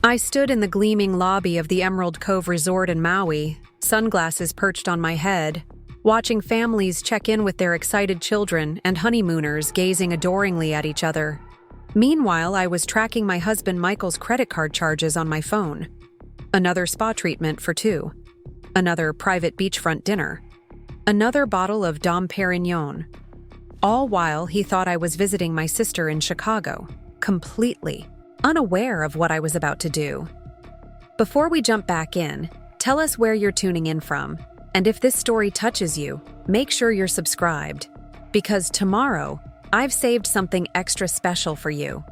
I stood in the gleaming lobby of the Emerald Cove Resort in Maui, sunglasses perched on my head, watching families check in with their excited children and honeymooners gazing adoringly at each other. Meanwhile, I was tracking my husband Michael's credit card charges on my phone. Another spa treatment for two. Another private beachfront dinner. Another bottle of Dom Perignon. All while he thought I was visiting my sister in Chicago, completely unaware of what I was about to do. Before we jump back in, tell us where you're tuning in from, and if this story touches you, make sure you're subscribed, because tomorrow, I've saved something extra special for you.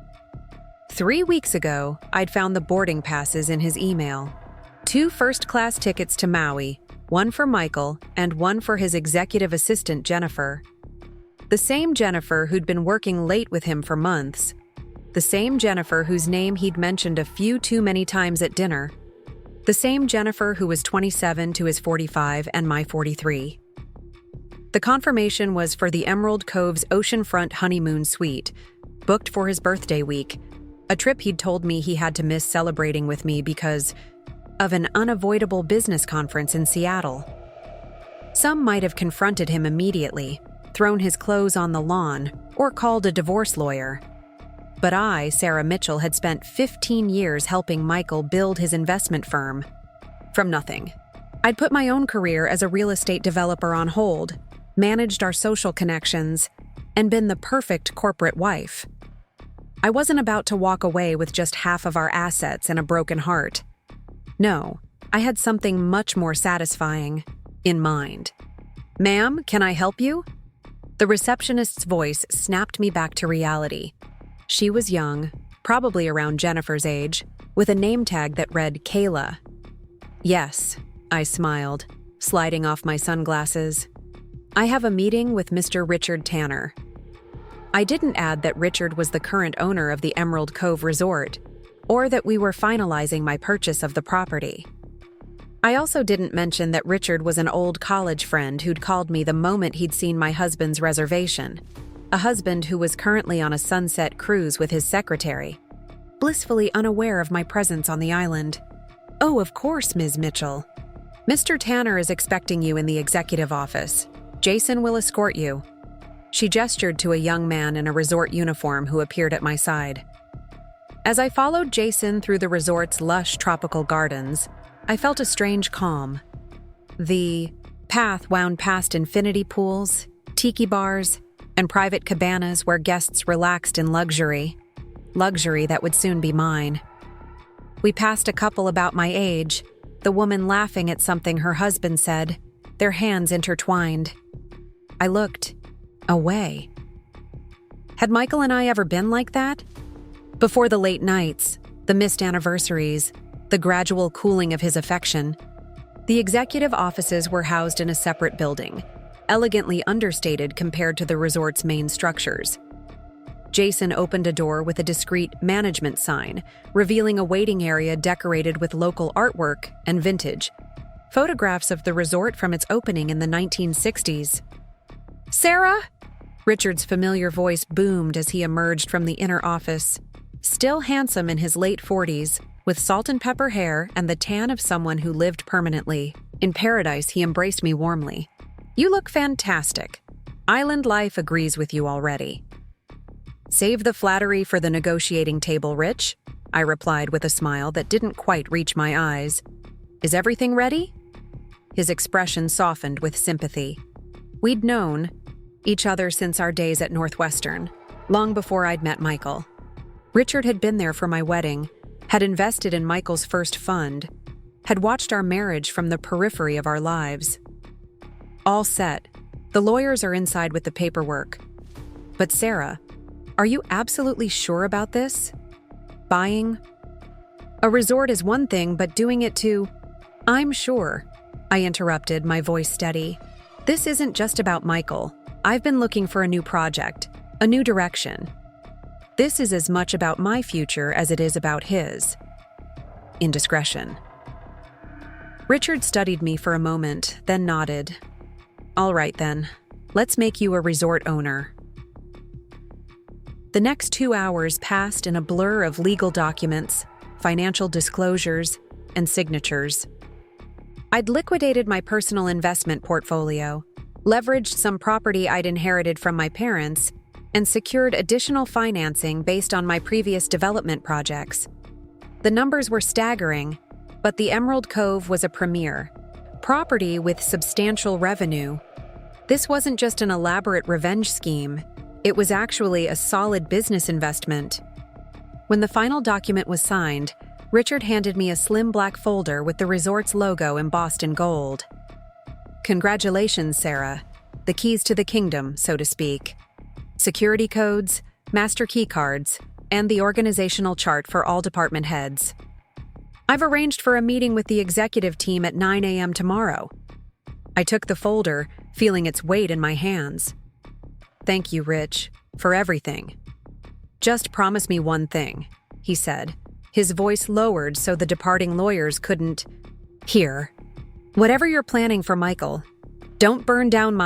3 weeks ago, I'd found the boarding passes in his email. 2 first-class tickets to Maui, one for Michael and one for his executive assistant, Jennifer. The same Jennifer who'd been working late with him for months. The same Jennifer whose name he'd mentioned a few too many times at dinner. The same Jennifer who was 27 to his 45 and my 43. The confirmation was for the Emerald Cove's oceanfront honeymoon suite, booked for his birthday week, a trip he'd told me he had to miss celebrating with me because of an unavoidable business conference in Seattle. Some might have confronted him immediately, thrown his clothes on the lawn, or called a divorce lawyer. But I, Sarah Mitchell, had spent 15 years helping Michael build his investment firm. From nothing. I'd put my own career as a real estate developer on hold, managed our social connections, and been the perfect corporate wife. I wasn't about to walk away with just half of our assets and a broken heart. No, I had something much more satisfying in mind. "Ma'am, can I help you?" The receptionist's voice snapped me back to reality. She was young, probably around Jennifer's age, with a name tag that read Kayla. "Yes," I smiled, sliding off my sunglasses. "I have a meeting with Mr. Richard Tanner." I didn't add that Richard was the current owner of the Emerald Cove Resort, or that we were finalizing my purchase of the property. I also didn't mention that Richard was an old college friend who'd called me the moment he'd seen my husband's reservation, a husband who was currently on a sunset cruise with his secretary, blissfully unaware of my presence on the island. "Oh, of course, Ms. Mitchell. Mr. Tanner is expecting you in the executive office. Jason will escort you." She gestured to a young man in a resort uniform who appeared at my side. As I followed Jason through the resort's lush tropical gardens, I felt a strange calm. The path wound past infinity pools, tiki bars, and private cabanas where guests relaxed in luxury that would soon be mine. We passed a couple about my age, the woman laughing at something her husband said, their hands intertwined. I looked away. Had Michael and I ever been like that? Before the late nights, the missed anniversaries, the gradual cooling of his affection, the executive offices were housed in a separate building, elegantly understated compared to the resort's main structures. Jason opened a door with a discreet management sign, revealing a waiting area decorated with local artwork and vintage photographs of the resort from its opening in the 1960s. "Sarah?" Richard's familiar voice boomed as he emerged from the inner office. Still handsome in his late 40s, with salt and pepper hair and the tan of someone who lived permanently. In paradise, he embraced me warmly. "You look fantastic. Island life agrees with you already." "Save the flattery for the negotiating table, Rich," I replied with a smile that didn't quite reach my eyes. "Is everything ready?" His expression softened with sympathy. We'd known each other since our days at Northwestern, long before I'd met Michael. Richard had been there for my wedding, had invested in Michael's first fund, had watched our marriage from the periphery of our lives. "All set. The lawyers are inside with the paperwork. But Sarah, are you absolutely sure about this? Buying? A resort is one thing, but doing it too—" "I'm sure," I interrupted, my voice steady. "This isn't just about Michael. I've been looking for a new project, a new direction. This is as much about my future as it is about his." Indiscretion. Richard studied me for a moment, then nodded. "All right then, let's make you a resort owner." The next 2 hours passed in a blur of legal documents, financial disclosures, and signatures. I'd liquidated my personal investment portfolio, leveraged some property I'd inherited from my parents, and secured additional financing based on my previous development projects. The numbers were staggering, but the Emerald Cove was a premier property with substantial revenue. This wasn't just an elaborate revenge scheme, it was actually a solid business investment. When the final document was signed, Richard handed me a slim black folder with the resort's logo embossed in gold. Congratulations, Sarah. The keys to the kingdom, so to speak. Security codes, master key cards, and the organizational chart for all department heads. I've arranged for a meeting with the executive team at 9 a.m. tomorrow. I took the folder, feeling its weight in my hands. Thank you, Rich, for everything. Just promise me one thing, he said, his voice lowered so the departing lawyers couldn't hear. Whatever you're planning for Michael, don't burn down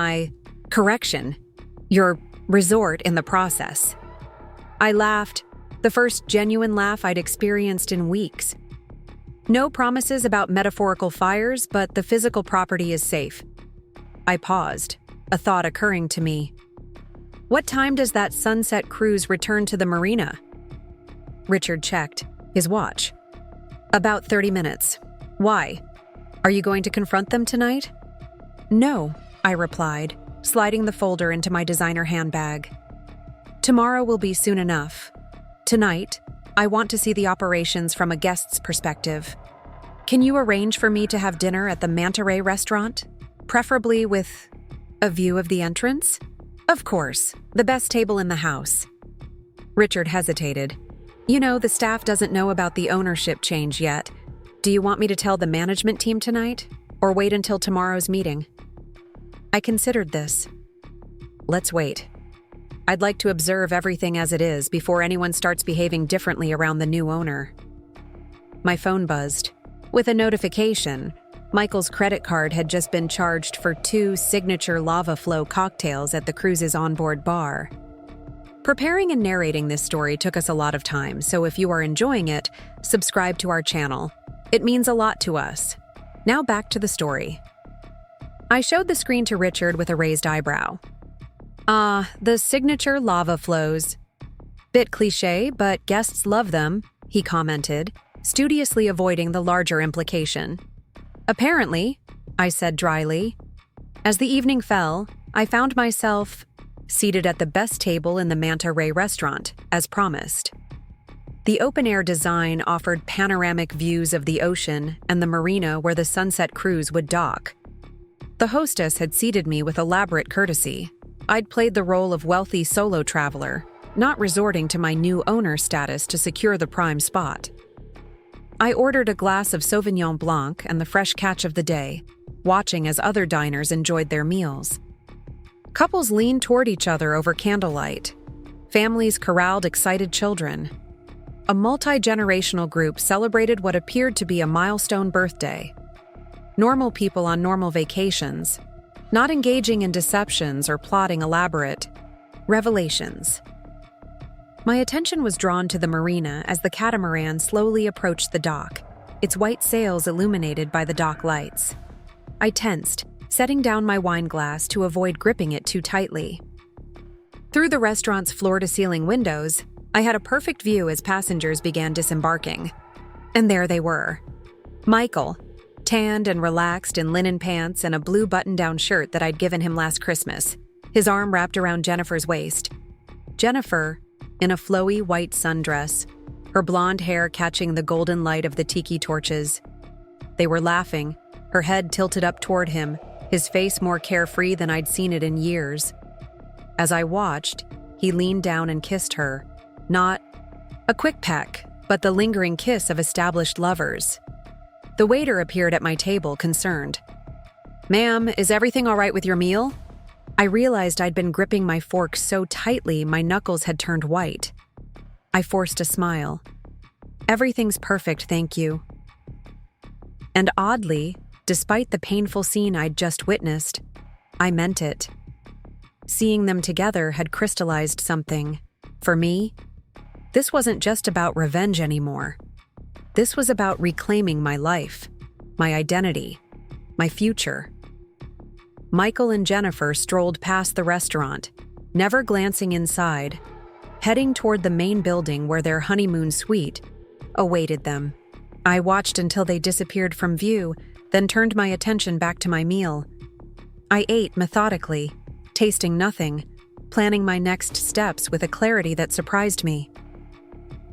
your resort in the process. I laughed, the first genuine laugh I'd experienced in weeks. No promises about metaphorical fires, but the physical property is safe. I paused, a thought occurring to me. What time does that sunset cruise return to the marina? Richard checked his watch. About 30 minutes. Why? Are you going to confront them tonight? No, I replied, sliding the folder into my designer handbag. Tomorrow will be soon enough. Tonight, I want to see the operations from a guest's perspective. Can you arrange for me to have dinner at the Manta Ray restaurant? Preferably with a view of the entrance? Of course, the best table in the house. Richard hesitated. You know, the staff doesn't know about the ownership change yet. Do you want me to tell the management team tonight, or wait until tomorrow's meeting? I considered this. Let's wait. I'd like to observe everything as it is before anyone starts behaving differently around the new owner. My phone buzzed. With a notification, Michael's credit card had just been charged for 2 signature lava flow cocktails at the cruise's onboard bar. Preparing and narrating this story took us a lot of time, so if you are enjoying it, subscribe to our channel. It means a lot to us. Now back to the story. I showed the screen to Richard with a raised eyebrow. The signature lava flows. Bit cliche, but guests love them, he commented, studiously avoiding the larger implication. Apparently, I said dryly. As the evening fell, I found myself seated at the best table in the Manta Ray restaurant, as promised. The open-air design offered panoramic views of the ocean and the marina where the sunset cruise would dock. The hostess had seated me with elaborate courtesy. I'd played the role of wealthy solo traveler, not resorting to my new owner status to secure the prime spot. I ordered a glass of Sauvignon Blanc and the fresh catch of the day, watching as other diners enjoyed their meals. Couples leaned toward each other over candlelight. Families corralled excited children. A multi-generational group celebrated what appeared to be a milestone birthday. Normal people on normal vacations, not engaging in deceptions or plotting elaborate revelations. My attention was drawn to the marina as the catamaran slowly approached the dock, its white sails illuminated by the dock lights. I tensed, setting down my wine glass to avoid gripping it too tightly. Through the restaurant's floor-to-ceiling windows, I had a perfect view as passengers began disembarking. And there they were. Michael, tanned and relaxed in linen pants and a blue button-down shirt that I'd given him last Christmas, his arm wrapped around Jennifer's waist. Jennifer, in a flowy white sundress, her blonde hair catching the golden light of the tiki torches. They were laughing, her head tilted up toward him, his face more carefree than I'd seen it in years. As I watched, he leaned down and kissed her. Not a quick peck, but the lingering kiss of established lovers. The waiter appeared at my table, concerned. "Ma'am, is everything all right with your meal?" I realized I'd been gripping my fork so tightly my knuckles had turned white. I forced a smile. "Everything's perfect, thank you." And oddly, despite the painful scene I'd just witnessed, I meant it. Seeing them together had crystallized something. For me, this wasn't just about revenge anymore. This was about reclaiming my life, my identity, my future. Michael and Jennifer strolled past the restaurant, never glancing inside, heading toward the main building where their honeymoon suite awaited them. I watched until they disappeared from view, then turned my attention back to my meal. I ate methodically, tasting nothing, planning my next steps with a clarity that surprised me.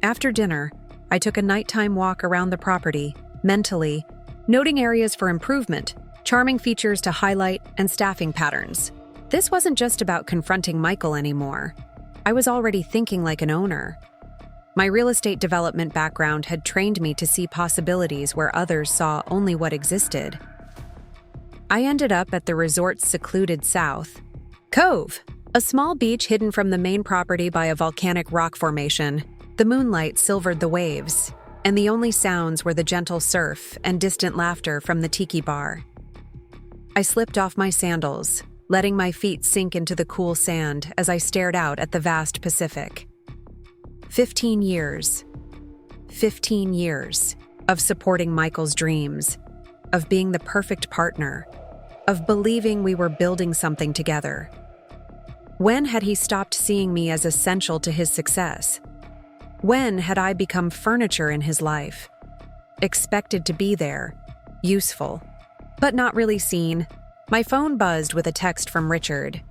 After dinner, I took a nighttime walk around the property, mentally, noting areas for improvement, charming features to highlight, and staffing patterns. This wasn't just about confronting Michael anymore. I was already thinking like an owner. My real estate development background had trained me to see possibilities where others saw only what existed. I ended up at the resort's secluded South Cove, a small beach hidden from the main property by a volcanic rock formation. The moonlight silvered the waves, and the only sounds were the gentle surf and distant laughter from the tiki bar. I slipped off my sandals, letting my feet sink into the cool sand as I stared out at the vast Pacific. 15 years. 15 years of supporting Michael's dreams, of being the perfect partner, of believing we were building something together. When had he stopped seeing me as essential to his success? When had I become furniture in his life? Expected to be there, useful, but not really seen. My phone buzzed with a text from Richard.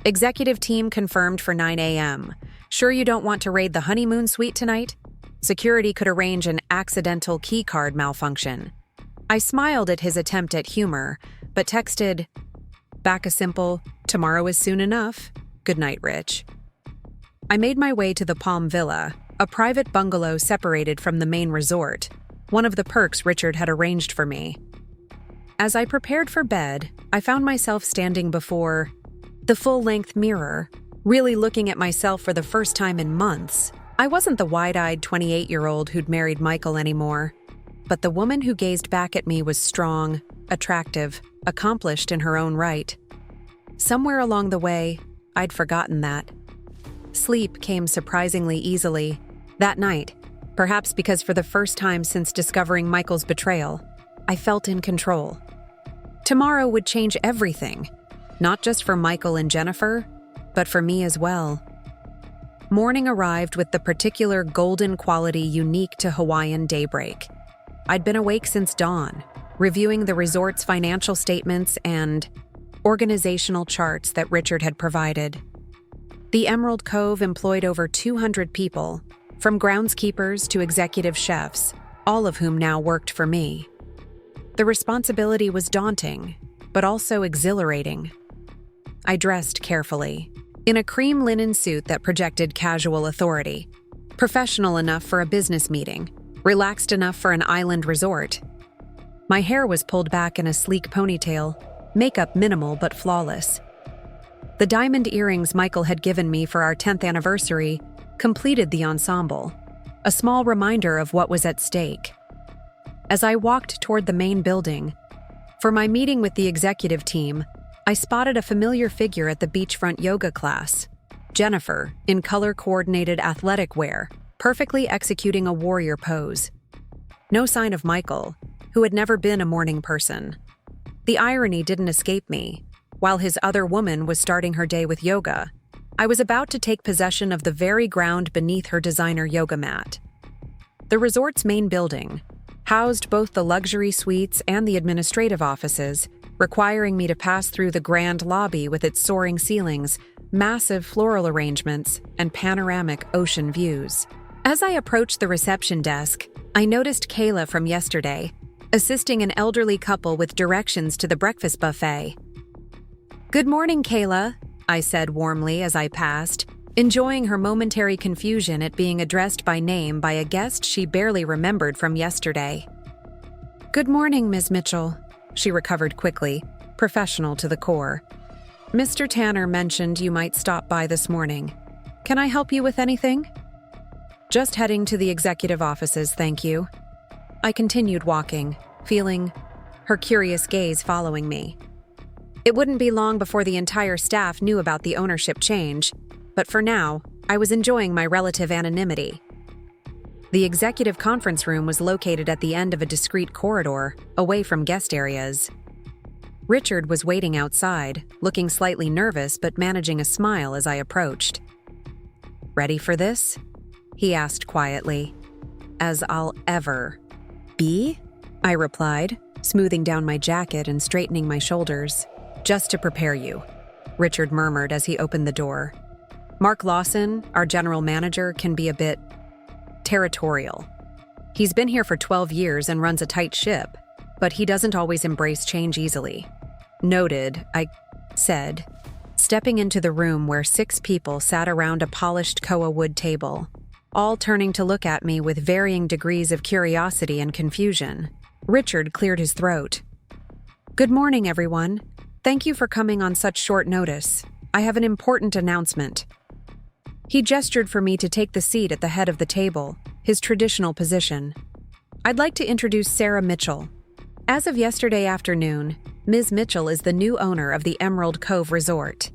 Executive team confirmed for 9 a.m. Sure you don't want to raid the honeymoon suite tonight? Security could arrange an accidental keycard malfunction. I smiled at his attempt at humor, but texted back a simple, "Tomorrow is soon enough. Good night, Rich." I made my way to the Palm Villa, a private bungalow separated from the main resort, one of the perks Richard had arranged for me. As I prepared for bed, I found myself standing before the full-length mirror, really looking at myself for the first time in months. I wasn't the wide-eyed 28-year-old who'd married Michael anymore, but the woman who gazed back at me was strong, attractive, accomplished in her own right. Somewhere along the way, I'd forgotten that. Sleep came surprisingly easily. That night, perhaps because for the first time since discovering Michael's betrayal, I felt in control. Tomorrow would change everything, not just for Michael and Jennifer, but for me as well. Morning arrived with the particular golden quality unique to Hawaiian daybreak. I'd been awake since dawn, reviewing the resort's financial statements and organizational charts that Richard had provided. The Emerald Cove employed over 200 people, from groundskeepers to executive chefs, all of whom now worked for me. The responsibility was daunting, but also exhilarating. I dressed carefully, in a cream linen suit that projected casual authority, professional enough for a business meeting, relaxed enough for an island resort. My hair was pulled back in a sleek ponytail, makeup minimal but flawless. The diamond earrings Michael had given me for our 10th anniversary completed the ensemble, a small reminder of what was at stake. As I walked toward the main building, for my meeting with the executive team, I spotted a familiar figure at the beachfront yoga class, Jennifer, in color-coordinated athletic wear, perfectly executing a warrior pose. No sign of Michael, who had never been a morning person. The irony didn't escape me. While his other woman was starting her day with yoga, I was about to take possession of the very ground beneath her designer yoga mat. The resort's main building housed both the luxury suites and the administrative offices, requiring me to pass through the grand lobby with its soaring ceilings, massive floral arrangements, and panoramic ocean views. As I approached the reception desk, I noticed Kayla from yesterday, assisting an elderly couple with directions to the breakfast buffet. "Good morning, Kayla," I said warmly as I passed, enjoying her momentary confusion at being addressed by name by a guest she barely remembered from yesterday. "Good morning, Ms. Mitchell," she recovered quickly, professional to the core. "Mr. Tanner mentioned you might stop by this morning. Can I help you with anything?" "Just heading to the executive offices, thank you." I continued walking, feeling her curious gaze following me. It wouldn't be long before the entire staff knew about the ownership change, but for now, I was enjoying my relative anonymity. The executive conference room was located at the end of a discreet corridor, away from guest areas. Richard was waiting outside, looking slightly nervous but managing a smile as I approached. "Ready for this?" he asked quietly. "As I'll ever be?" I replied, smoothing down my jacket and straightening my shoulders. "Just to prepare you," Richard murmured as he opened the door. "Mark Lawson, our general manager, can be a bit territorial. He's been here for 12 years and runs a tight ship, but he doesn't always embrace change easily." "Noted," I said, stepping into the room where 6 people sat around a polished koa wood table, all turning to look at me with varying degrees of curiosity and confusion. Richard cleared his throat. "Good morning, everyone. Thank you for coming on such short notice. I have an important announcement." He gestured for me to take the seat at the head of the table, his traditional position. "I'd like to introduce Sarah Mitchell. As of yesterday afternoon, Ms. Mitchell is the new owner of the Emerald Cove Resort."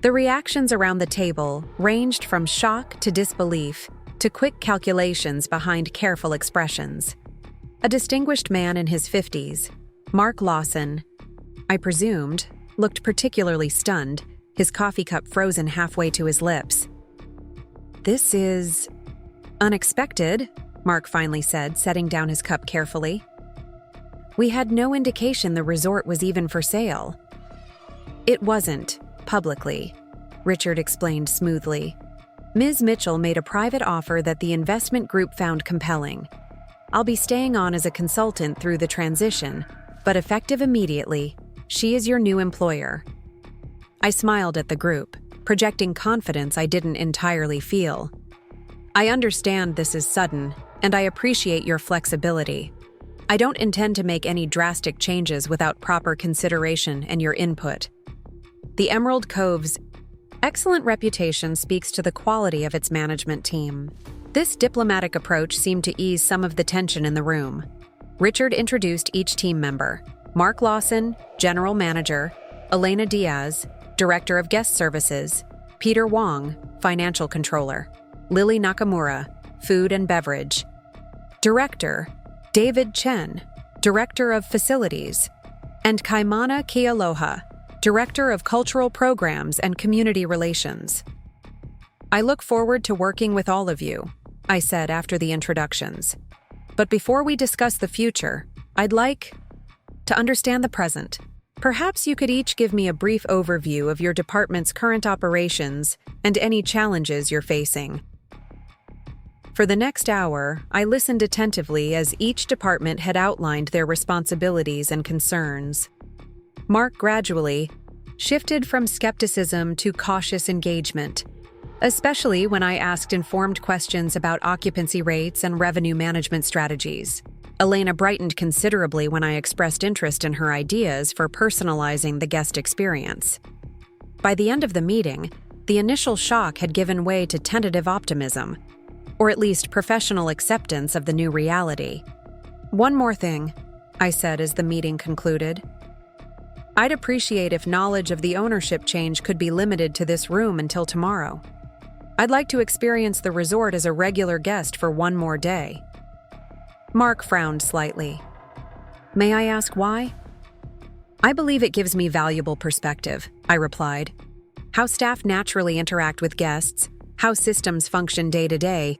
The reactions around the table ranged from shock to disbelief to quick calculations behind careful expressions. A distinguished man in his 50s, Mark Lawson, I presumed, looked particularly stunned, his coffee cup frozen halfway to his lips. "This is unexpected," Mark finally said, setting down his cup carefully. "We had no indication the resort was even for sale." "It wasn't, publicly," Richard explained smoothly. "Ms. Mitchell made a private offer that the investment group found compelling. I'll be staying on as a consultant through the transition, but effective immediately, she is your new employer." I smiled at the group, projecting confidence I didn't entirely feel. "I understand this is sudden, and I appreciate your flexibility. I don't intend to make any drastic changes without proper consideration and your input." The Emerald Cove's excellent reputation speaks to the quality of its management team. This diplomatic approach seemed to ease some of the tension in the room. Richard introduced each team member: Mark Lawson, General Manager; Elena Diaz, Director of Guest Services; Peter Wong, Financial Controller; Lily Nakamura, Food and Beverage; Director David Chen, Director of Facilities; and Kaimana Kealoha, Director of Cultural Programs and Community Relations. "I look forward to working with all of you," I said after the introductions. "But before we discuss the future, I'd like to understand the present. Perhaps you could each give me a brief overview of your department's current operations and any challenges you're facing." For the next hour, I listened attentively as each department had outlined their responsibilities and concerns. Mark gradually shifted from skepticism to cautious engagement, especially when I asked informed questions about occupancy rates and revenue management strategies. Elena brightened considerably when I expressed interest in her ideas for personalizing the guest experience. By the end of the meeting, the initial shock had given way to tentative optimism, or at least professional acceptance of the new reality. "One more thing," I said as the meeting concluded. "I'd appreciate if knowledge of the ownership change could be limited to this room until tomorrow. I'd like to experience the resort as a regular guest for one more day." Mark frowned slightly. "May I ask why?" "I believe it gives me valuable perspective," I replied. "How staff naturally interact with guests, how systems function day to day,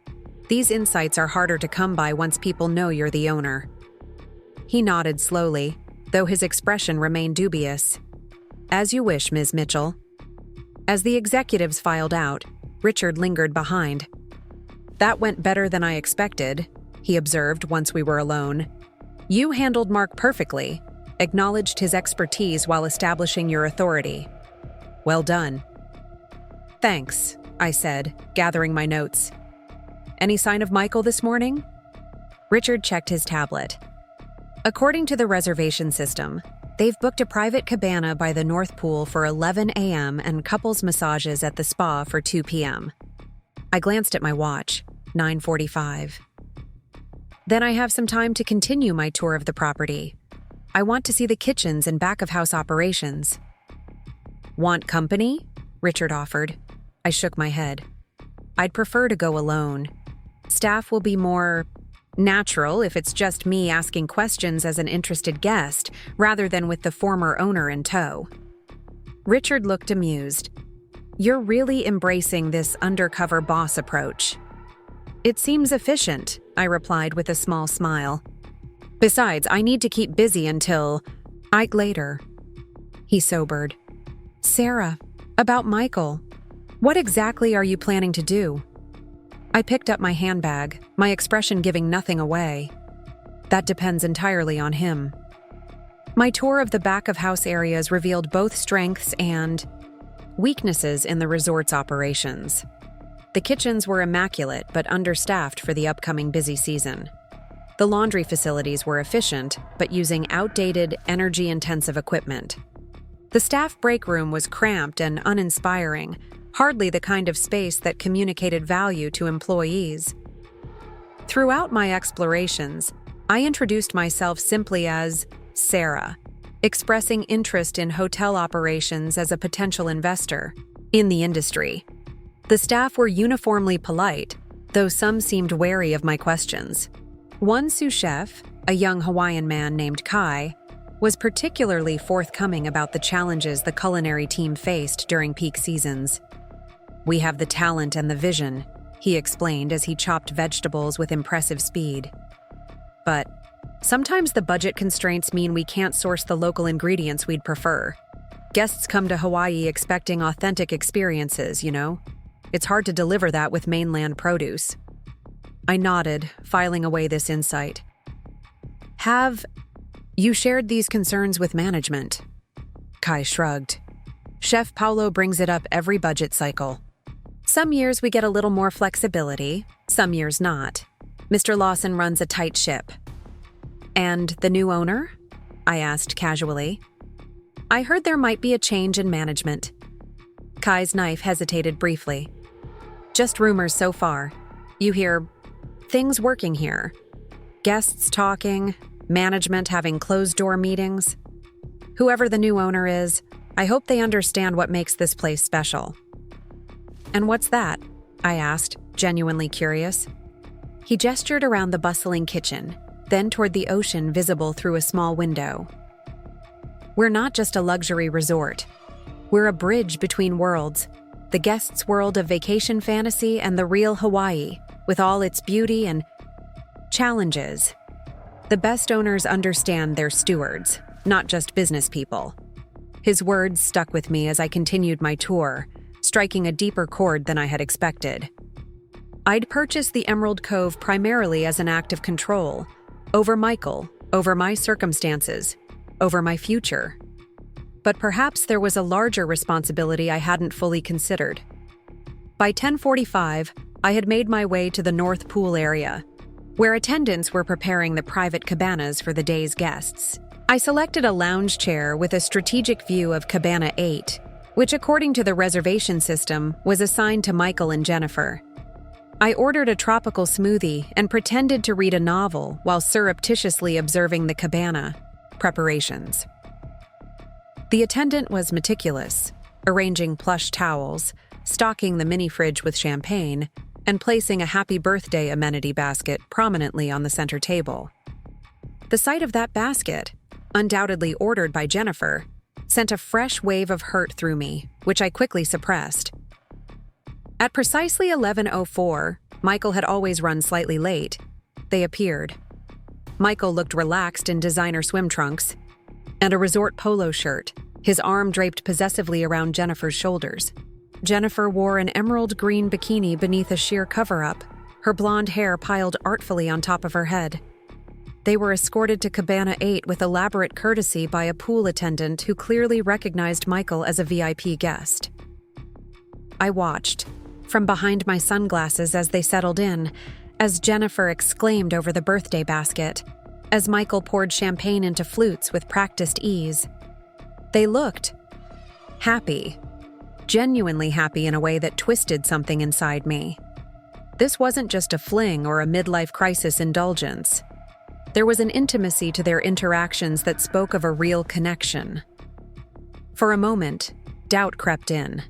these insights are harder to come by once people know you're the owner." He nodded slowly, though his expression remained dubious. "As you wish, Ms. Mitchell." As the executives filed out, Richard lingered behind. "That went better than I expected," he observed once we were alone. "You handled Mark perfectly, acknowledged his expertise while establishing your authority. Well done." "Thanks," I said, gathering my notes. "Any sign of Michael this morning?" Richard checked his tablet. "According to the reservation system, they've booked a private cabana by the North Pool for 11 a.m. and couples massages at the spa for 2 p.m. I glanced at my watch, 9:45. Then I have some time to continue my tour of the property. I want to see the kitchens and back-of-house operations." "Want company?" Richard offered. I shook my head. "I'd prefer to go alone." Staff will be more natural if it's just me asking questions as an interested guest, rather than with the former owner in tow. Richard looked amused. You're really embracing this undercover boss approach. It seems efficient, I replied with a small smile. Besides, I need to keep busy until later. He sobered. Sarah, about Michael. What exactly are you planning to do? I picked up my handbag, my expression giving nothing away. That depends entirely on him. My tour of the back-of-house areas revealed both strengths and weaknesses in the resort's operations. The kitchens were immaculate but understaffed for the upcoming busy season. The laundry facilities were efficient but using outdated, energy-intensive equipment. The staff break room was cramped and uninspiring, hardly the kind of space that communicated value to employees. Throughout my explorations, I introduced myself simply as Sarah, expressing interest in hotel operations as a potential investor in the industry. The staff were uniformly polite, though some seemed wary of my questions. One sous chef, a young Hawaiian man named Kai, was particularly forthcoming about the challenges the culinary team faced during peak seasons. We have the talent and the vision, he explained as he chopped vegetables with impressive speed. But sometimes the budget constraints mean we can't source the local ingredients we'd prefer. Guests come to Hawaii expecting authentic experiences, you know? It's hard to deliver that with mainland produce. I nodded, filing away this insight. Have you shared these concerns with management? Kai shrugged. Chef Paulo brings it up every budget cycle. Some years we get a little more flexibility, some years not. Mr. Lawson runs a tight ship. And the new owner? I asked casually. I heard there might be a change in management. Kai's knife hesitated briefly. Just rumors so far. You hear things working here. Guests talking, management having closed-door meetings. Whoever the new owner is, I hope they understand what makes this place special. And what's that? I asked, genuinely curious. He gestured around the bustling kitchen, then toward the ocean visible through a small window. We're not just a luxury resort. We're a bridge between worlds, the guests' world of vacation fantasy and the real Hawaii, with all its beauty and challenges. The best owners understand their stewards, not just business people. His words stuck with me as I continued my tour, striking a deeper chord than I had expected. I'd purchased the Emerald Cove primarily as an act of control, over Michael, over my circumstances, over my future. But perhaps there was a larger responsibility I hadn't fully considered. By 10:45, I had made my way to the North Pool area, where attendants were preparing the private cabanas for the day's guests. I selected a lounge chair with a strategic view of Cabana 8, which according to the reservation system was assigned to Michael and Jennifer. I ordered a tropical smoothie and pretended to read a novel while surreptitiously observing the cabana preparations. The attendant was meticulous, arranging plush towels, stocking the mini-fridge with champagne, and placing a happy birthday amenity basket prominently on the center table. The sight of that basket, undoubtedly ordered by Jennifer, sent a fresh wave of hurt through me, which I quickly suppressed. At precisely 11:04, Michael had always run slightly late. They appeared. Michael looked relaxed in designer swim trunks and a resort polo shirt, his arm draped possessively around Jennifer's shoulders. Jennifer wore an emerald green bikini beneath a sheer cover-up, her blonde hair piled artfully on top of her head. They were escorted to Cabana 8 with elaborate courtesy by a pool attendant who clearly recognized Michael as a VIP guest. I watched, from behind my sunglasses as they settled in, as Jennifer exclaimed over the birthday basket, as Michael poured champagne into flutes with practiced ease. They looked happy, genuinely happy in a way that twisted something inside me. This wasn't just a fling or a midlife crisis indulgence. There was an intimacy to their interactions that spoke of a real connection. For a moment, doubt crept in.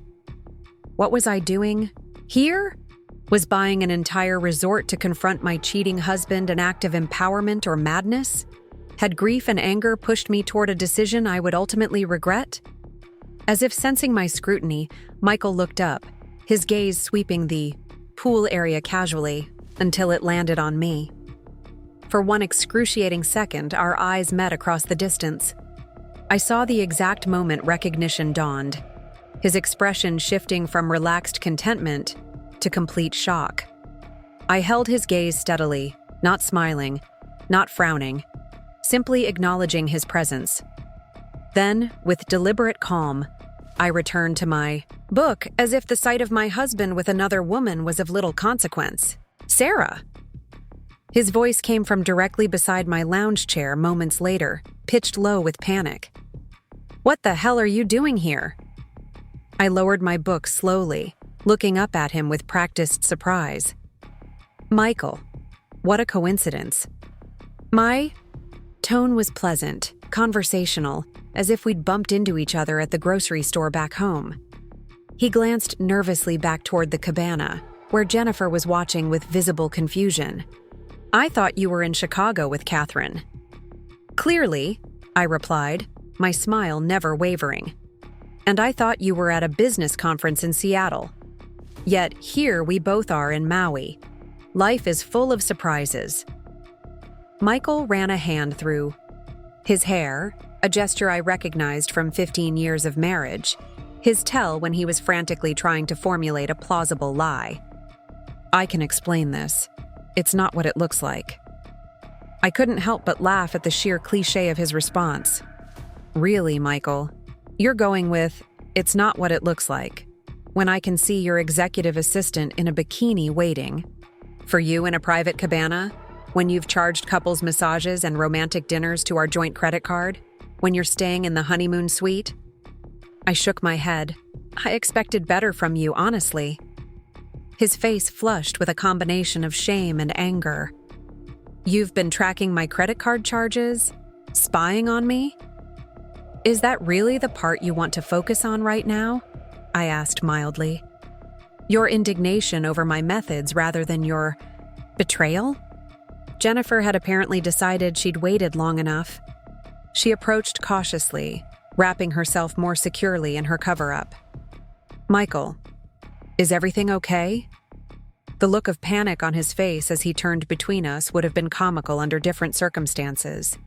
What was I doing? Here? Was buying an entire resort to confront my cheating husband an act of empowerment or madness? Had grief and anger pushed me toward a decision I would ultimately regret? As if sensing my scrutiny, Michael looked up, his gaze sweeping the pool area casually until it landed on me. For one excruciating second, our eyes met across the distance. I saw the exact moment recognition dawned, his expression shifting from relaxed contentment to complete shock. I held his gaze steadily, not smiling, not frowning, simply acknowledging his presence. Then, with deliberate calm, I returned to my book as if the sight of my husband with another woman was of little consequence. "Sarah!" His voice came from directly beside my lounge chair moments later, pitched low with panic. "What the hell are you doing here?" I lowered my book slowly, looking up at him with practiced surprise. "Michael, what a coincidence." My tone was pleasant, conversational, as if we'd bumped into each other at the grocery store back home. He glanced nervously back toward the cabana, where Jennifer was watching with visible confusion. "I thought you were in Chicago with Catherine." "Clearly," I replied, my smile never wavering. "And I thought you were at a business conference in Seattle. Yet here we both are in Maui. Life is full of surprises." Michael ran a hand through his hair, a gesture I recognized from 15 years of marriage, his tell when he was frantically trying to formulate a plausible lie. "I can explain this. It's not what it looks like." I couldn't help but laugh at the sheer cliché of his response. "Really, Michael? You're going with, 'It's not what it looks like,' when I can see your executive assistant in a bikini waiting for you in a private cabana, when you've charged couples massages and romantic dinners to our joint credit card, when you're staying in the honeymoon suite?" I shook my head. I expected better from you, honestly. His face flushed with a combination of shame and anger. "You've been tracking my credit card charges? Spying on me? Is that really the part you want to focus on right now?" I asked mildly. "Your indignation over my methods rather than your betrayal?" Jennifer had apparently decided she'd waited long enough. She approached cautiously, wrapping herself more securely in her cover-up. "Michael, is everything okay?" The look of panic on his face as he turned between us would have been comical under different circumstances.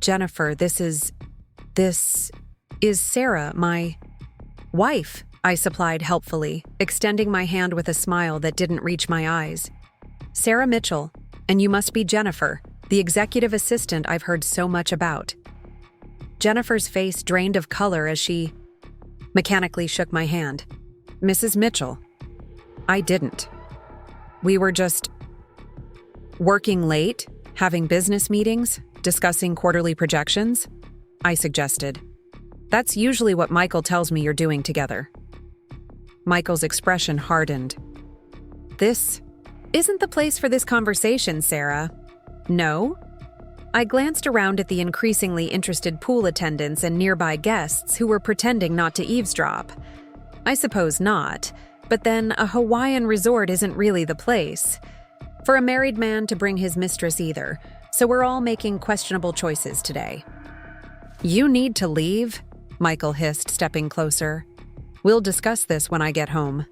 "Jennifer, this is Sarah, my wife," I supplied helpfully, extending my hand with a smile that didn't reach my eyes. "Sarah Mitchell, and you must be Jennifer, the executive assistant I've heard so much about." Jennifer's face drained of color as she mechanically shook my hand. "Mrs. Mitchell." I didn't. "We were just working late, having business meetings, discussing quarterly projections," I suggested. "That's usually what Michael tells me you're doing together." Michael's expression hardened. "This isn't the place for this conversation, Sarah." "No?" I glanced around at the increasingly interested pool attendants and nearby guests who were pretending not to eavesdrop. "I suppose not, but then a Hawaiian resort isn't really the place for a married man to bring his mistress either, so we're all making questionable choices today." "You need to leave," Michael hissed, stepping closer. "We'll discuss this when I get home."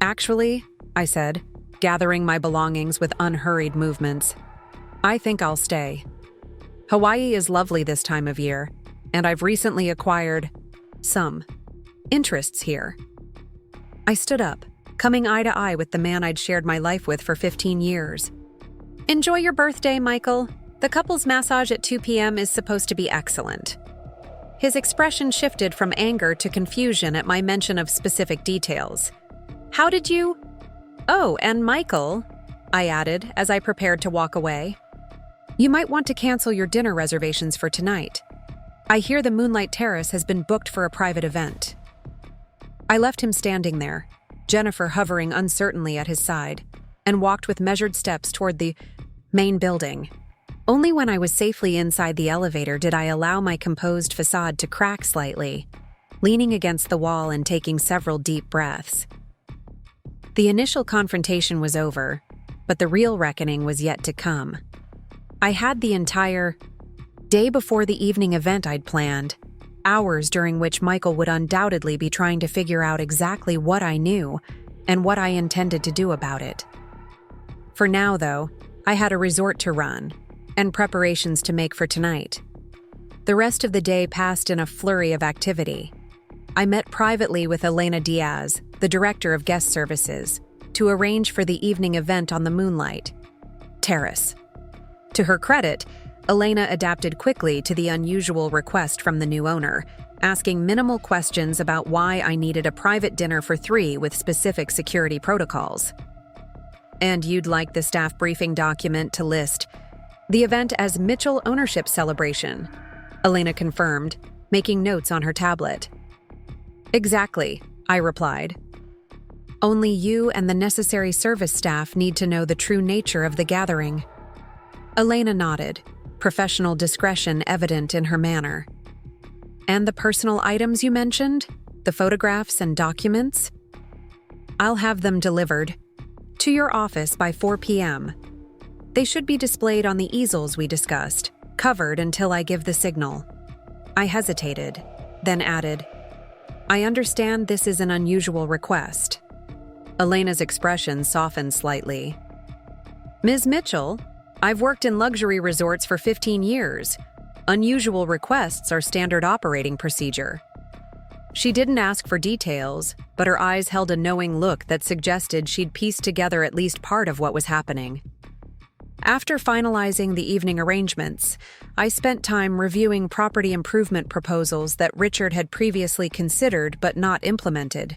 "Actually," I said, gathering my belongings with unhurried movements, "I think I'll stay. Hawaii is lovely this time of year, and I've recently acquired some interests here." I stood up, coming eye to eye with the man I'd shared my life with for 15 years. "Enjoy your birthday, Michael. The couple's massage at 2 p.m. is supposed to be excellent." His expression shifted from anger to confusion at my mention of specific details. "How did you—" "Oh, and Michael," I added as I prepared to walk away, "you might want to cancel your dinner reservations for tonight. I hear the Moonlight Terrace has been booked for a private event." I left him standing there, Jennifer hovering uncertainly at his side, and walked with measured steps toward the main building. Only when I was safely inside the elevator did I allow my composed facade to crack slightly, leaning against the wall and taking several deep breaths. The initial confrontation was over, but the real reckoning was yet to come. I had the entire day before the evening event I'd planned, hours during which Michael would undoubtedly be trying to figure out exactly what I knew and what I intended to do about it. For now, though, I had a resort to run and preparations to make for tonight. The rest of the day passed in a flurry of activity. I met privately with Elena Diaz, the director of guest services, to arrange for the evening event on the Moonlight Terrace. To her credit, Elena adapted quickly to the unusual request from the new owner, asking minimal questions about why I needed a private dinner for 3 with specific security protocols. And you'd like the staff briefing document to list the event as Mitchell Ownership Celebration, Elena confirmed, making notes on her tablet. Exactly, I replied. Only you and the necessary service staff need to know the true nature of the gathering. Elena nodded, professional discretion evident in her manner. And the personal items you mentioned? The photographs and documents? I'll have them delivered to your office by 4 p.m. They should be displayed on the easels we discussed, covered until I give the signal. I hesitated, then added, I understand this is an unusual request. Elena's expression softened slightly. Ms. Mitchell, I've worked in luxury resorts for 15 years. Unusual requests are standard operating procedure. She didn't ask for details, but her eyes held a knowing look that suggested she'd pieced together at least part of what was happening. After finalizing the evening arrangements, I spent time reviewing property improvement proposals that Richard had previously considered but not implemented.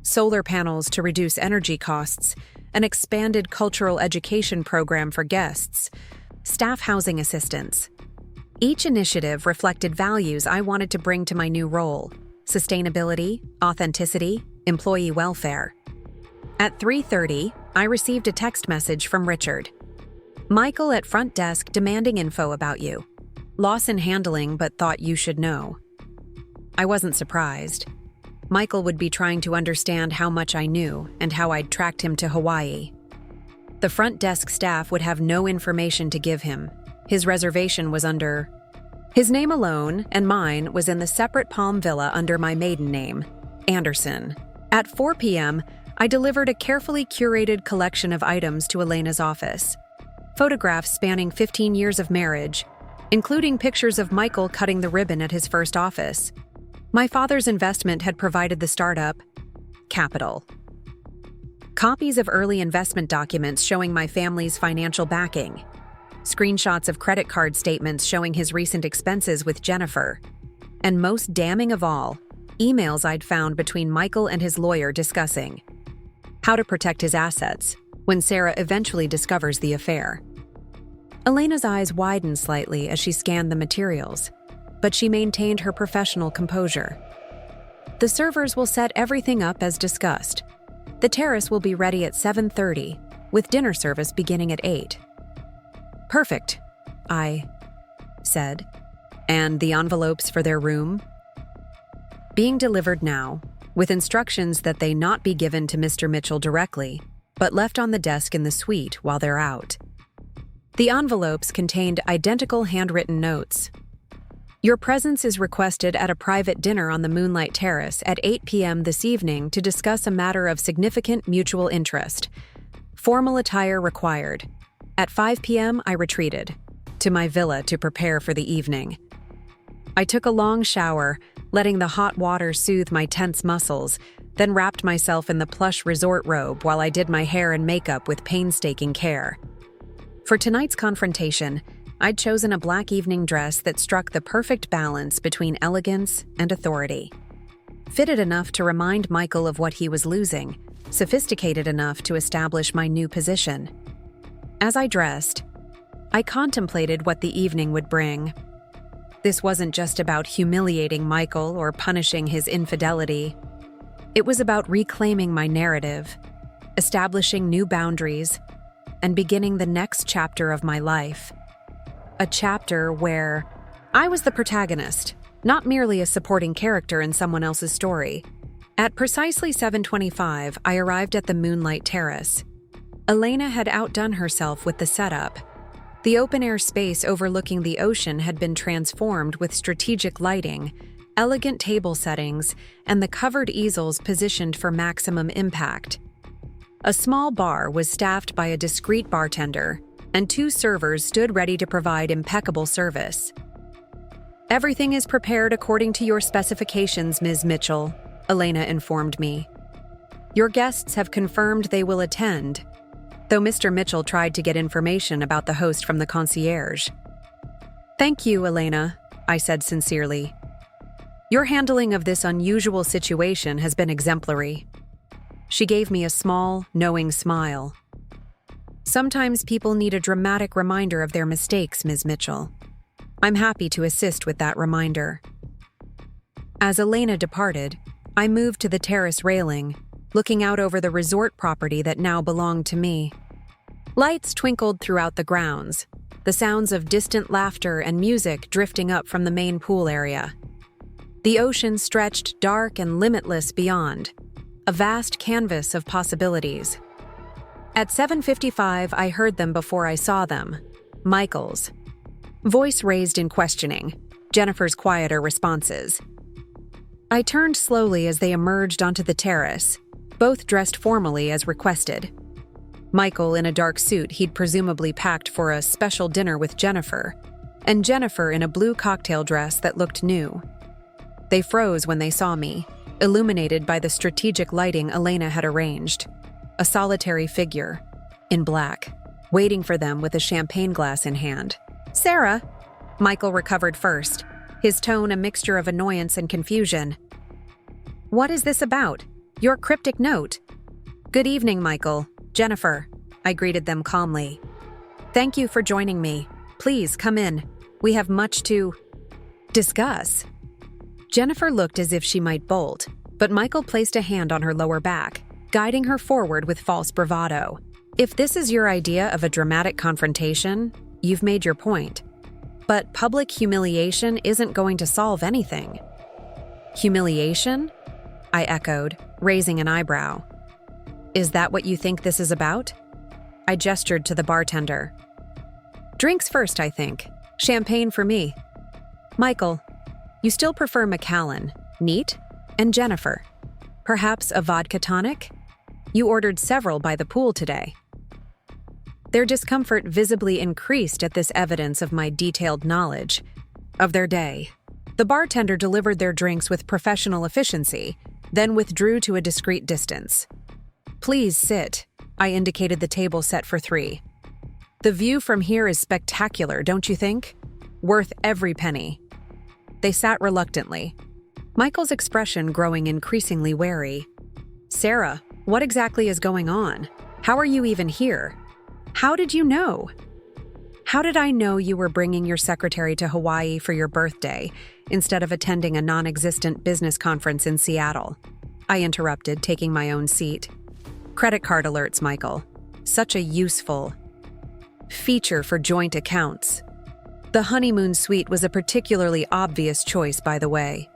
Solar panels to reduce energy costs, an expanded cultural education program for guests, staff housing assistance. Each initiative reflected values I wanted to bring to my new role: sustainability, authenticity, employee welfare. At 3:30, I received a text message from Richard. Michael at front desk demanding info about you. Loss in handling, but thought you should know. I wasn't surprised. Michael would be trying to understand how much I knew and how I'd tracked him to Hawaii. The front desk staff would have no information to give him. His reservation was under his name alone, and mine was in the separate Palm Villa under my maiden name, Anderson. At 4 p.m., I delivered a carefully curated collection of items to Elena's office. Photographs spanning 15 years of marriage, including pictures of Michael cutting the ribbon at his first office. My father's investment had provided the startup capital. Copies of early investment documents showing my family's financial backing. Screenshots of credit card statements showing his recent expenses with Jennifer. And most damning of all, emails I'd found between Michael and his lawyer discussing how to protect his assets when Sarah eventually discovers the affair. Elena's eyes widened slightly as she scanned the materials, but she maintained her professional composure. The servers will set everything up as discussed. The terrace will be ready at 7:30, with dinner service beginning at 8. Perfect, I said. And the envelopes for their room? Being delivered now, with instructions that they not be given to Mr. Mitchell directly, but left on the desk in the suite while they're out. The envelopes contained identical handwritten notes. Your presence is requested at a private dinner on the Moonlight Terrace at 8 p.m. this evening to discuss a matter of significant mutual interest. Formal attire required. At 5 p.m., I retreated to my villa to prepare for the evening. I took a long shower, letting the hot water soothe my tense muscles, then wrapped myself in the plush resort robe while I did my hair and makeup with painstaking care. For tonight's confrontation, I'd chosen a black evening dress that struck the perfect balance between elegance and authority. Fitted enough to remind Michael of what he was losing, sophisticated enough to establish my new position. As I dressed, I contemplated what the evening would bring. This wasn't just about humiliating Michael or punishing his infidelity. It was about reclaiming my narrative, establishing new boundaries, and beginning the next chapter of my life. A chapter where I was the protagonist, not merely a supporting character in someone else's story. At precisely 7:25, I arrived at the Moonlight Terrace. Elena had outdone herself with the setup. The open-air space overlooking the ocean had been transformed with strategic lighting, elegant table settings, and the covered easels positioned for maximum impact. A small bar was staffed by a discreet bartender, and 2 servers stood ready to provide impeccable service. "Everything is prepared according to your specifications, Ms. Mitchell," Elena informed me. "Your guests have confirmed they will attend," though Mr. Mitchell tried to get information about the host from the concierge. "Thank you, Elena," I said sincerely. "Your handling of this unusual situation has been exemplary." She gave me a small, knowing smile. "Sometimes people need a dramatic reminder of their mistakes, Ms. Mitchell. I'm happy to assist with that reminder." As Elena departed, I moved to the terrace railing, looking out over the resort property that now belonged to me. Lights twinkled throughout the grounds, the sounds of distant laughter and music drifting up from the main pool area. The ocean stretched dark and limitless beyond, a vast canvas of possibilities. At 7:55, I heard them before I saw them. Michael's voice raised in questioning, Jennifer's quieter responses. I turned slowly as they emerged onto the terrace, both dressed formally as requested. Michael in a dark suit he'd presumably packed for a special dinner with Jennifer, and Jennifer in a blue cocktail dress that looked new. They froze when they saw me, illuminated by the strategic lighting Elena had arranged. A solitary figure, in black, waiting for them with a champagne glass in hand. "Sarah!" Michael recovered first, his tone a mixture of annoyance and confusion. "What is this about? Your cryptic note?" "Good evening, Michael. Jennifer," I greeted them calmly. "Thank you for joining me. Please come in. We have much to discuss." Jennifer looked as if she might bolt, but Michael placed a hand on her lower back, guiding her forward with false bravado. "If this is your idea of a dramatic confrontation, you've made your point. But public humiliation isn't going to solve anything." "Humiliation?" I echoed, raising an eyebrow. "Is that what you think this is about?" I gestured to the bartender. "Drinks first, I think. Champagne for me. Michael, you still prefer Macallan, neat, and Jennifer. Perhaps a vodka tonic? You ordered several by the pool today." Their discomfort visibly increased at this evidence of my detailed knowledge of their day. The bartender delivered their drinks with professional efficiency, then withdrew to a discreet distance. "Please sit," I indicated the table set for 3. "The view from here is spectacular, don't you think? Worth every penny." They sat reluctantly, Michael's expression growing increasingly wary. "Sarah, what exactly is going on? How are you even here? How did you know?" "How did I know you were bringing your secretary to Hawaii for your birthday instead of attending a non-existent business conference in Seattle?" I interrupted, taking my own seat. "Credit card alerts, Michael. Such a useful feature for joint accounts. The honeymoon suite was a particularly obvious choice, by the way."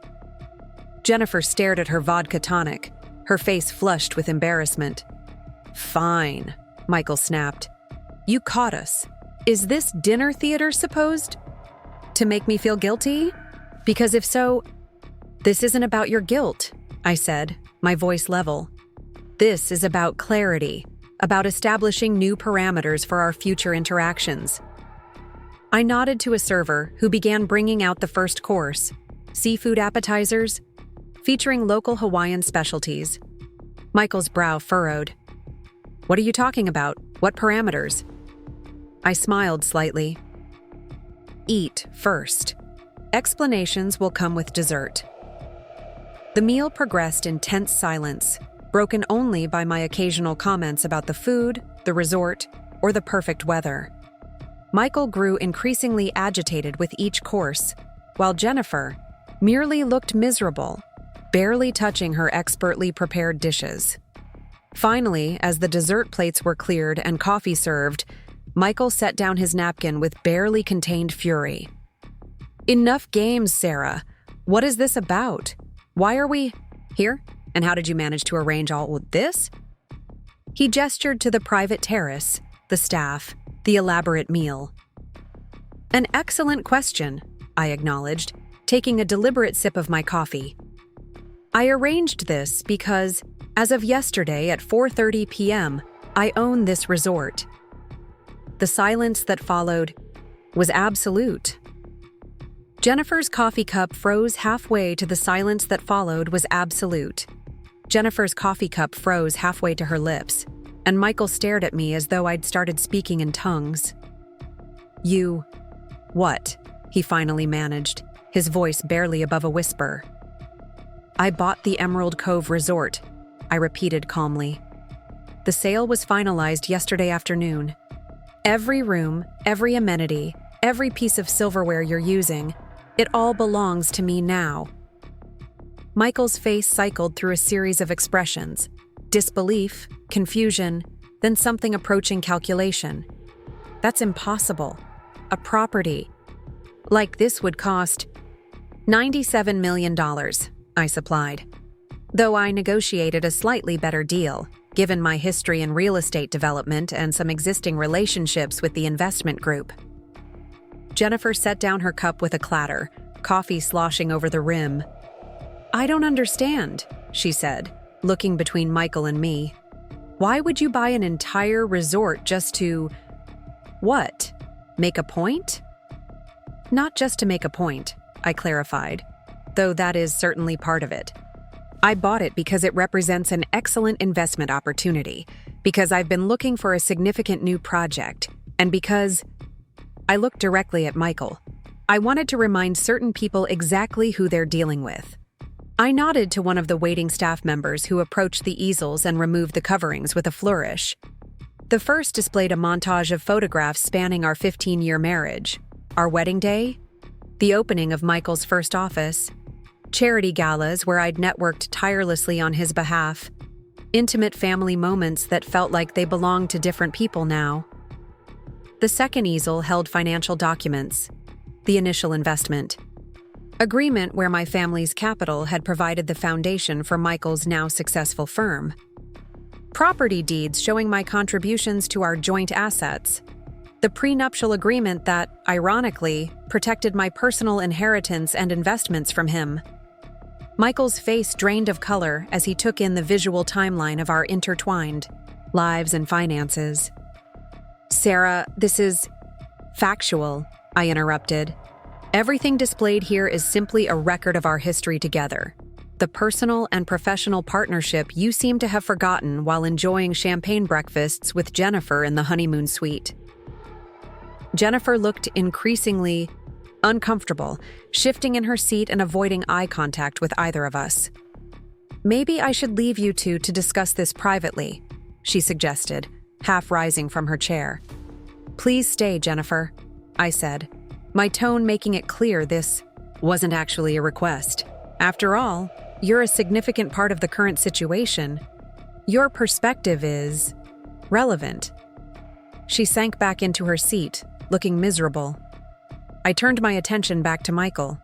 Jennifer stared at her vodka tonic, her face flushed with embarrassment. "Fine," Michael snapped. "You caught us. Is this dinner theater supposed to make me feel guilty? Because if so, this isn't about your guilt," I said, my voice level. "This is about clarity, about establishing new parameters for our future interactions." I nodded to a server who began bringing out the first course, seafood appetizers, featuring local Hawaiian specialties. Michael's brow furrowed. "What are you talking about? What parameters?" I smiled slightly. "Eat first. Explanations will come with dessert." The meal progressed in tense silence, broken only by my occasional comments about the food, the resort, or the perfect weather. Michael grew increasingly agitated with each course, while Jennifer merely looked miserable, barely touching her expertly prepared dishes. Finally, as the dessert plates were cleared and coffee served, Michael set down his napkin with barely contained fury. "Enough games, Sarah. What is this about? Why are we here?" And how did you manage to arrange all of this? He gestured to the private terrace, the staff, the elaborate meal. An excellent question, I acknowledged, taking a deliberate sip of my coffee. I arranged this because, as of yesterday at 4:30 p.m., I own this resort. The silence that followed was absolute. Jennifer's coffee cup froze halfway to the silence that followed was absolute. Jennifer's coffee cup froze halfway to her lips, and Michael stared at me as though I'd started speaking in tongues. You... what? He finally managed, his voice barely above a whisper. I bought the Emerald Cove Resort, I repeated calmly. The sale was finalized yesterday afternoon. Every room, every amenity, every piece of silverware you're using, it all belongs to me now. Michael's face cycled through a series of expressions: disbelief, confusion, then something approaching calculation. That's impossible. A property like this would cost $97 million, I supplied. Though I negotiated a slightly better deal, given my history in real estate development and some existing relationships with the investment group. Jennifer set down her cup with a clatter, coffee sloshing over the rim. I don't understand, she said, looking between Michael and me. Why would you buy an entire resort just to... what? Make a point? Not just to make a point, I clarified, though that is certainly part of it. I bought it because it represents an excellent investment opportunity, because I've been looking for a significant new project, and because... I looked directly at Michael. I wanted to remind certain people exactly who they're dealing with. I nodded to one of the waiting staff members who approached the easels and removed the coverings with a flourish. The first displayed a montage of photographs spanning our 15-year marriage, our wedding day, the opening of Michael's first office, charity galas where I'd networked tirelessly on his behalf, intimate family moments that felt like they belonged to different people now. The second easel held financial documents, the initial investment, agreement where my family's capital had provided the foundation for Michael's now successful firm, property deeds showing my contributions to our joint assets, the prenuptial agreement that, ironically, protected my personal inheritance and investments from him. Michael's face drained of color as he took in the visual timeline of our intertwined lives and finances. Sarah, this is factual, I interrupted. Everything displayed here is simply a record of our history together. The personal and professional partnership you seem to have forgotten while enjoying champagne breakfasts with Jennifer in the honeymoon suite. Jennifer looked increasingly uncomfortable, shifting in her seat and avoiding eye contact with either of us. Maybe I should leave you two to discuss this privately, she suggested, half rising from her chair. Please stay, Jennifer, I said, my tone making it clear this wasn't actually a request. After all, you're a significant part of the current situation. Your perspective is relevant. She sank back into her seat, looking miserable. I turned my attention back to Michael.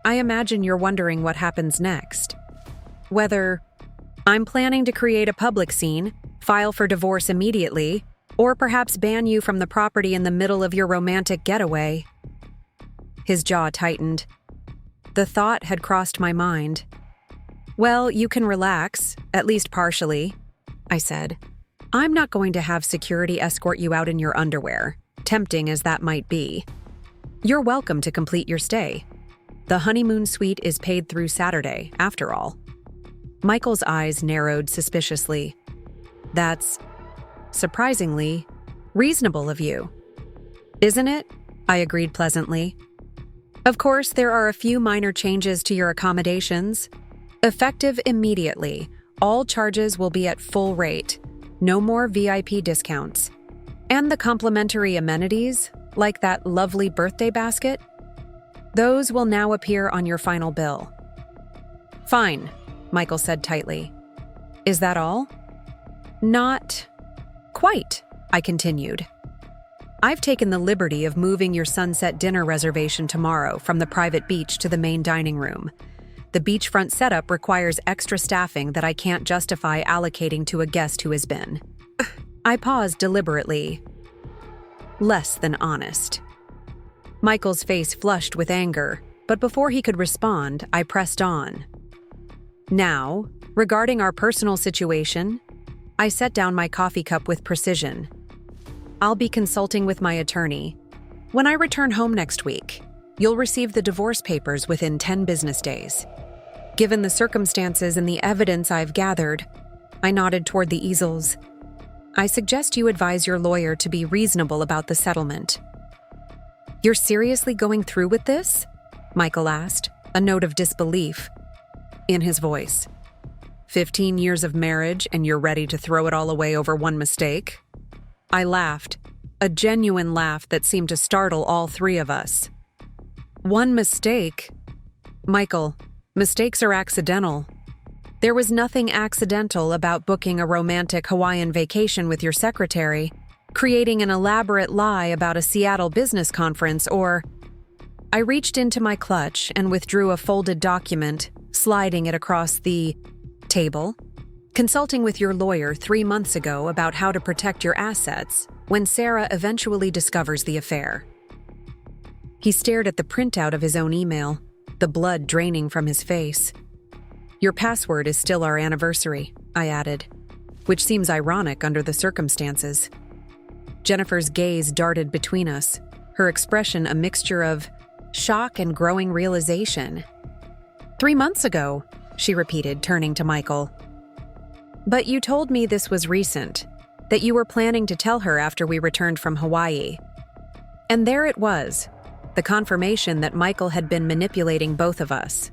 I imagine you're wondering what happens next. Whether I'm planning to create a public scene, file for divorce immediately, or perhaps ban you from the property in the middle of your romantic getaway. His jaw tightened. The thought had crossed my mind. Well, you can relax, at least partially, I said. I'm not going to have security escort you out in your underwear, tempting as that might be. You're welcome to complete your stay. The honeymoon suite is paid through Saturday, after all. Michael's eyes narrowed suspiciously. That's, surprisingly, reasonable of you. Isn't it? I agreed pleasantly. Of course, there are a few minor changes to your accommodations. Effective immediately, all charges will be at full rate. No more VIP discounts. And the complimentary amenities, like that lovely birthday basket, those will now appear on your final bill. Fine, Michael said tightly. Is that all? Not quite, I continued. I've taken the liberty of moving your sunset dinner reservation tomorrow from the private beach to the main dining room. The beachfront setup requires extra staffing that I can't justify allocating to a guest who has been. I paused deliberately. Less than honest. Michael's face flushed with anger, but before he could respond, I pressed on. Now, regarding our personal situation, I set down my coffee cup with precision. I'll be consulting with my attorney. When I return home next week, you'll receive the divorce papers within 10 business days. Given the circumstances and the evidence I've gathered, I nodded toward the easels. I suggest you advise your lawyer to be reasonable about the settlement. You're seriously going through with this? Michael asked, a note of disbelief in his voice. 15 years of marriage and you're ready to throw it all away over one mistake? I laughed, a genuine laugh that seemed to startle all three of us. One mistake? Michael, mistakes are accidental. There was nothing accidental about booking a romantic Hawaiian vacation with your secretary, creating an elaborate lie about a Seattle business conference, or... I reached into my clutch and withdrew a folded document, sliding it across the table. Consulting with your lawyer 3 months ago about how to protect your assets when Sarah eventually discovers the affair. He stared at the printout of his own email, the blood draining from his face. Your password is still our anniversary, I added, which seems ironic under the circumstances. Jennifer's gaze darted between us, her expression a mixture of shock and growing realization. 3 months ago, she repeated, turning to Michael. But you told me this was recent, that you were planning to tell her after we returned from Hawaii. And there it was, the confirmation that Michael had been manipulating both of us.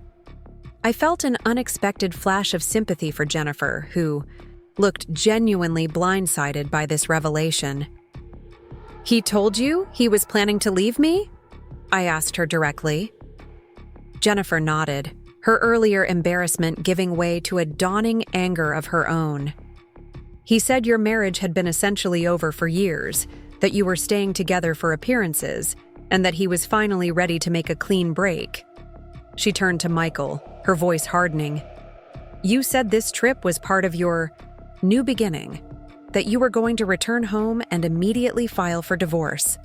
I felt an unexpected flash of sympathy for Jennifer, who looked genuinely blindsided by this revelation. He told you he was planning to leave me? I asked her directly. Jennifer nodded, her earlier embarrassment giving way to a dawning anger of her own. He said your marriage had been essentially over for years, that you were staying together for appearances, and that he was finally ready to make a clean break. She turned to Michael, her voice hardening. You said this trip was part of your new beginning, that you were going to return home and immediately file for divorce.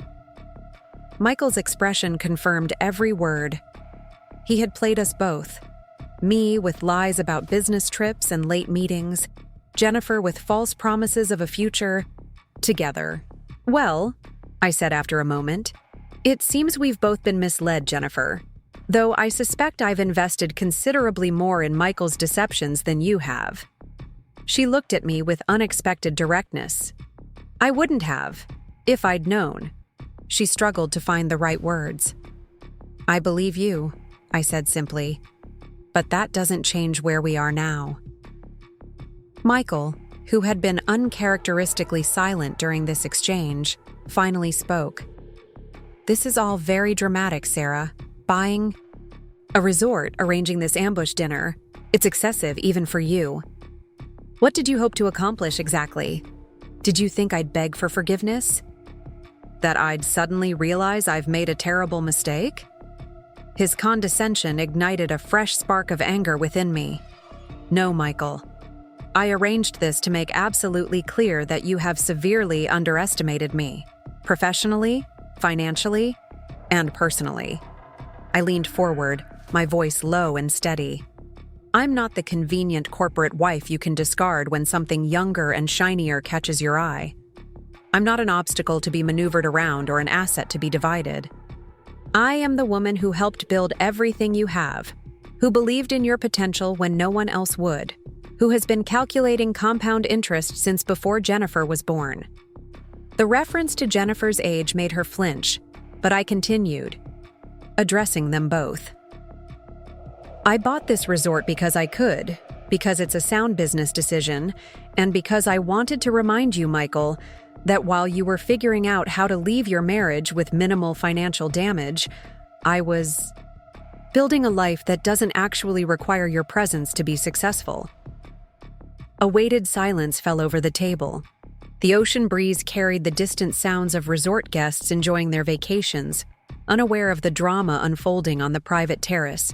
Michael's expression confirmed every word. He had played us both. Me with lies about business trips and late meetings, Jennifer with false promises of a future, together. Well, I said after a moment, it seems we've both been misled, Jennifer. Though I suspect I've invested considerably more in Michael's deceptions than you have. She looked at me with unexpected directness. I wouldn't have, if I'd known. She struggled to find the right words. I believe you, I said simply. But that doesn't change where we are now. Michael, who had been uncharacteristically silent during this exchange, finally spoke. This is all very dramatic, Sarah. Buying a resort, arranging this ambush dinner. It's excessive, even for you. What did you hope to accomplish exactly? Did you think I'd beg for forgiveness? That I'd suddenly realize I've made a terrible mistake? His condescension ignited a fresh spark of anger within me. No, Michael. I arranged this to make absolutely clear that you have severely underestimated me, professionally, financially, and personally. I leaned forward, my voice low and steady. I'm not the convenient corporate wife you can discard when something younger and shinier catches your eye. I'm not an obstacle to be maneuvered around or an asset to be divided. I am the woman who helped build everything you have, who believed in your potential when no one else would, who has been calculating compound interest since before Jennifer was born. The reference to Jennifer's age made her flinch, but I continued, addressing them both. I bought this resort because I could, because it's a sound business decision, and because I wanted to remind you, Michael, that while you were figuring out how to leave your marriage with minimal financial damage, I was building a life that doesn't actually require your presence to be successful. A weighted silence fell over the table. The ocean breeze carried the distant sounds of resort guests enjoying their vacations, unaware of the drama unfolding on the private terrace.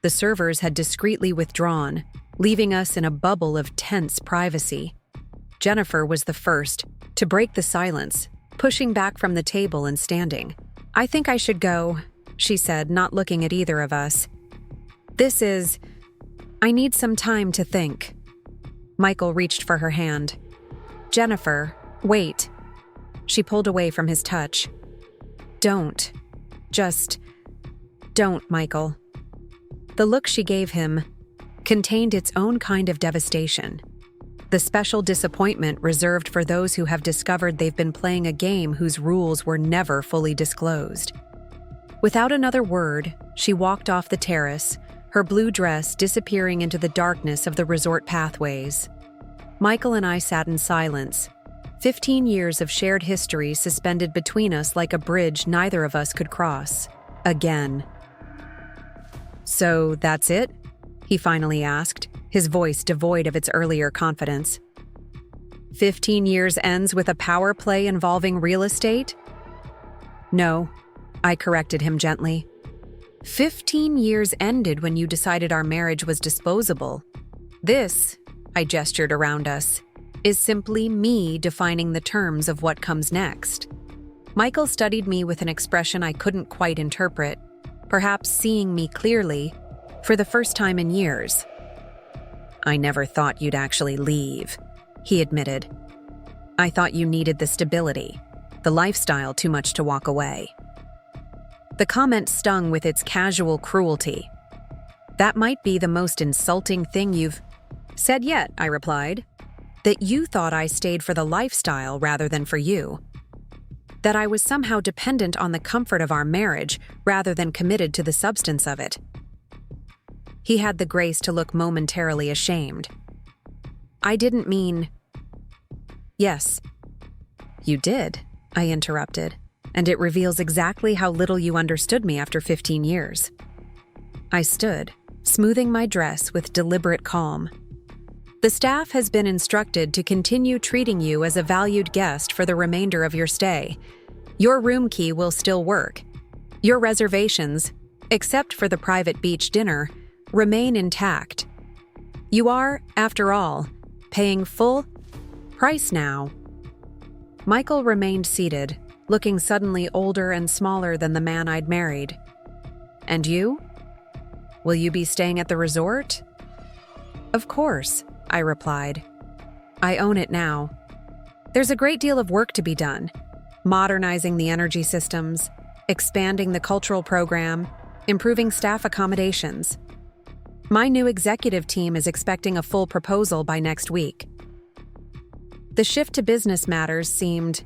The servers had discreetly withdrawn, leaving us in a bubble of tense privacy. Jennifer was the first to break the silence, pushing back from the table and standing. "I think I should go," she said, not looking at either of us. I need some time to think." Michael reached for her hand. "Jennifer, wait." She pulled away from his touch. "Don't. Just don't, Michael." The look she gave him contained its own kind of devastation. The special disappointment reserved for those who have discovered they've been playing a game whose rules were never fully disclosed. Without another word, she walked off the terrace, her blue dress disappearing into the darkness of the resort pathways. Michael and I sat in silence, 15 years of shared history suspended between us like a bridge neither of us could cross. Again. "So that's it?" he finally asked, his voice devoid of its earlier confidence. 15 years ends with a power play involving real estate? "No," I corrected him gently. 15 years ended when you decided our marriage was disposable. This," I gestured around us, "is simply me defining the terms of what comes next." Michael studied me with an expression I couldn't quite interpret, perhaps seeing me clearly, for the first time in years. "I never thought you'd actually leave," he admitted. "I thought you needed the stability, the lifestyle too much to walk away." The comment stung with its casual cruelty. "That might be the most insulting thing you've said yet," I replied. "That you thought I stayed for the lifestyle rather than for you. That I was somehow dependent on the comfort of our marriage rather than committed to the substance of it." He had the grace to look momentarily ashamed. "I didn't mean—" "Yes, you did," I interrupted, "and it reveals exactly how little you understood me after 15 years. I stood, smoothing my dress with deliberate calm. "The staff has been instructed to continue treating you as a valued guest for the remainder of your stay. Your room key will still work. Your reservations, except for the private beach dinner, remain intact. You are, after all, paying full price now." Michael remained seated, looking suddenly older and smaller than the man I'd married. "And you? Will you be staying at the resort?" "Of course," I replied. "I own it now. There's a great deal of work to be done, modernizing the energy systems, expanding the cultural program, improving staff accommodations. My new executive team is expecting a full proposal by next week." The shift to business matters seemed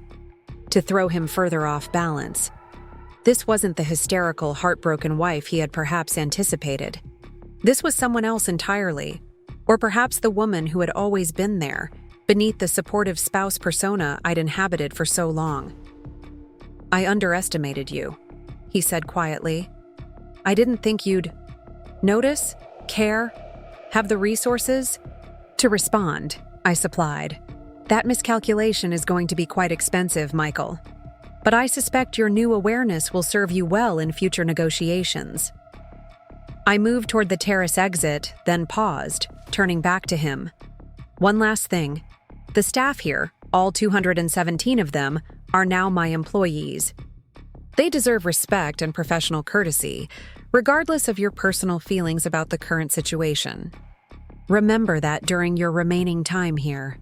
to throw him further off balance. This wasn't the hysterical, heartbroken wife he had perhaps anticipated. This was someone else entirely, or perhaps the woman who had always been there, beneath the supportive spouse persona I'd inhabited for so long. "I underestimated you," he said quietly. "I didn't think you'd notice, care, have the resources to respond," I supplied. "That miscalculation is going to be quite expensive, Michael. But I suspect your new awareness will serve you well in future negotiations." I moved toward the terrace exit, then paused, turning back to him. "One last thing. The staff here, all 217 of them, are now my employees. They deserve respect and professional courtesy, regardless of your personal feelings about the current situation. Remember that during your remaining time here."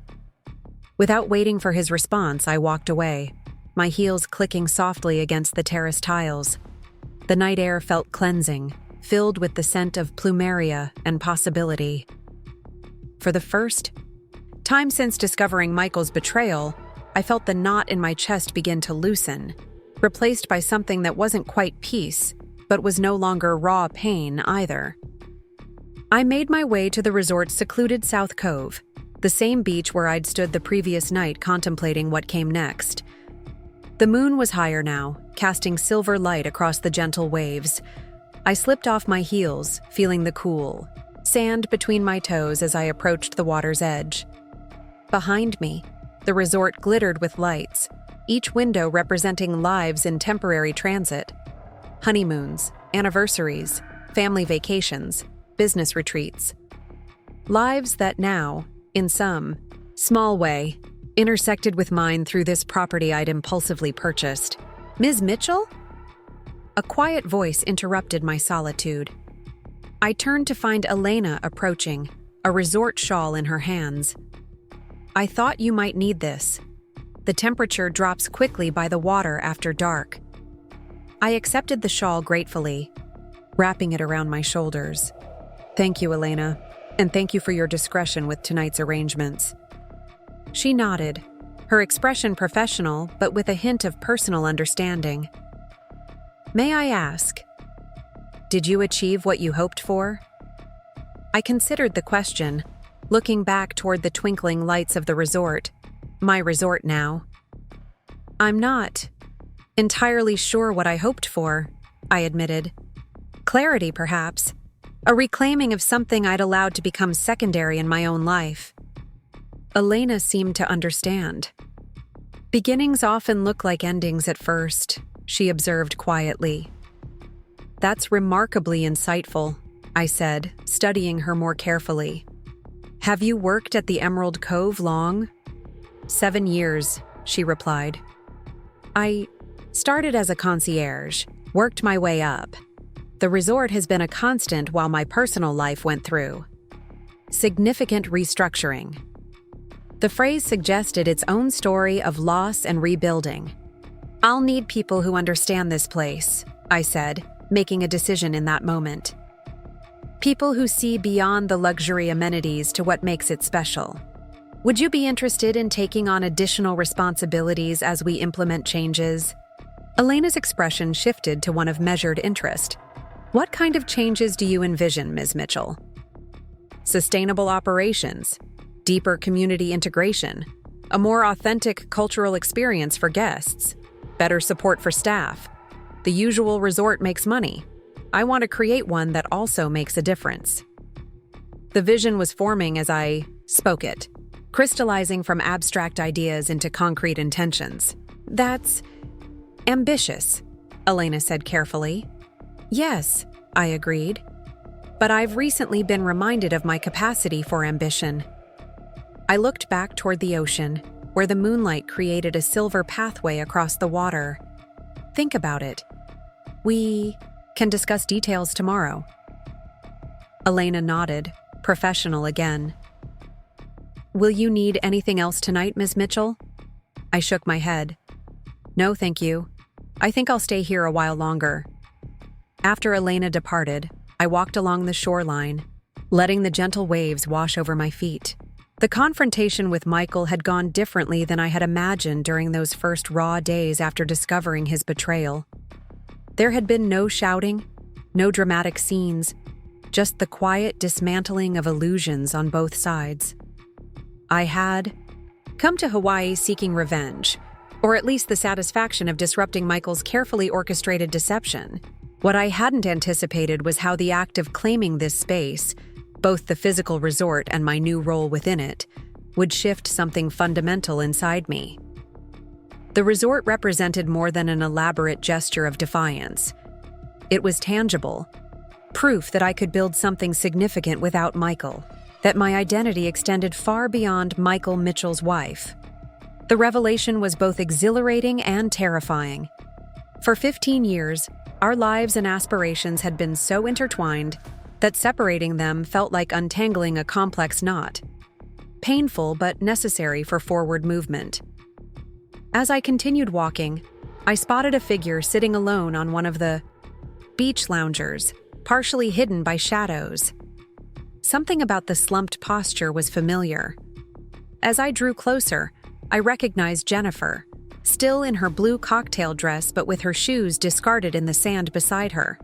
Without waiting for his response, I walked away, my heels clicking softly against the terrace tiles. The night air felt cleansing, filled with the scent of plumeria and possibility. For the first time since discovering Michael's betrayal, I felt the knot in my chest begin to loosen, replaced by something that wasn't quite peace, but was no longer raw pain either. I made my way to the resort's secluded South Cove, the same beach where I'd stood the previous night contemplating what came next. The moon was higher now, casting silver light across the gentle waves. I slipped off my heels, feeling the cool sand between my toes as I approached the water's edge. Behind me, the resort glittered with lights, each window representing lives in temporary transit. Honeymoons, anniversaries, family vacations, business retreats. Lives that now, in some small way, intersected with mine through this property I'd impulsively purchased. Ms. Mitchell? A quiet voice interrupted my solitude. I turned to find Elena approaching, a resort shawl in her hands. I thought you might need this. The temperature drops quickly by the water after dark. I accepted the shawl gratefully, wrapping it around my shoulders. Thank you, Elena, and thank you for your discretion with tonight's arrangements. She nodded, her expression professional but with a hint of personal understanding. May I ask, did you achieve what you hoped for? I considered the question, looking back toward the twinkling lights of the resort, my resort now. I'm not entirely sure what I hoped for, I admitted. Clarity, perhaps. A reclaiming of something I'd allowed to become secondary in my own life. Elena seemed to understand. Beginnings often look like endings at first, she observed quietly. That's remarkably insightful, I said, studying her more carefully. Have you worked at the Emerald Cove long? 7 years, she replied. I started as a concierge, worked my way up. The resort has been a constant while my personal life went through significant restructuring. The phrase suggested its own story of loss and rebuilding. I'll need people who understand this place, I said, making a decision in that moment. People who see beyond the luxury amenities to what makes it special. Would you be interested in taking on additional responsibilities as we implement changes? Elena's expression shifted to one of measured interest. What kind of changes do you envision, Ms. Mitchell? Sustainable operations, deeper community integration, a more authentic cultural experience for guests, better support for staff. The usual resort makes money. I want to create one that also makes a difference. The vision was forming as I spoke it, crystallizing from abstract ideas into concrete intentions. That's ambitious, Elena said carefully. Yes, I agreed. But I've recently been reminded of my capacity for ambition. I looked back toward the ocean, where the moonlight created a silver pathway across the water. Think about it. We can discuss details tomorrow. Elena nodded, professional again. Will you need anything else tonight, Ms. Mitchell? I shook my head. No, thank you. I think I'll stay here a while longer. After Elena departed, I walked along the shoreline, letting the gentle waves wash over my feet. The confrontation with Michael had gone differently than I had imagined during those first raw days after discovering his betrayal. There had been no shouting, no dramatic scenes, just the quiet dismantling of illusions on both sides. I had come to Hawaii seeking revenge, or at least the satisfaction of disrupting Michael's carefully orchestrated deception. What I hadn't anticipated was how the act of claiming this space, both the physical resort and my new role within it, would shift something fundamental inside me. The resort represented more than an elaborate gesture of defiance. It was tangible, proof that I could build something significant without Michael, that my identity extended far beyond Michael Mitchell's wife. The revelation was both exhilarating and terrifying. For 15 years, our lives and aspirations had been so intertwined that separating them felt like untangling a complex knot. Painful but necessary for forward movement. As I continued walking, I spotted a figure sitting alone on one of the beach loungers, partially hidden by shadows. Something about the slumped posture was familiar. As I drew closer, I recognized Jennifer, still in her blue cocktail dress but with her shoes discarded in the sand beside her.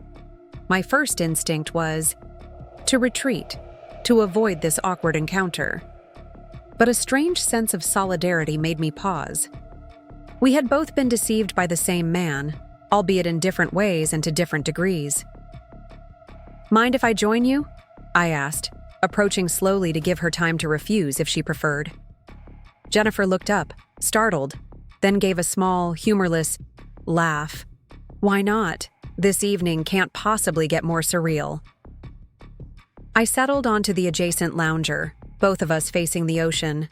My first instinct was to retreat, to avoid this awkward encounter. But a strange sense of solidarity made me pause. We had both been deceived by the same man, albeit in different ways and to different degrees. Mind if I join you? I asked, approaching slowly to give her time to refuse if she preferred. Jennifer looked up, startled, then gave a small, humorless laugh. Why not? This evening can't possibly get more surreal. I settled onto the adjacent lounger, both of us facing the ocean.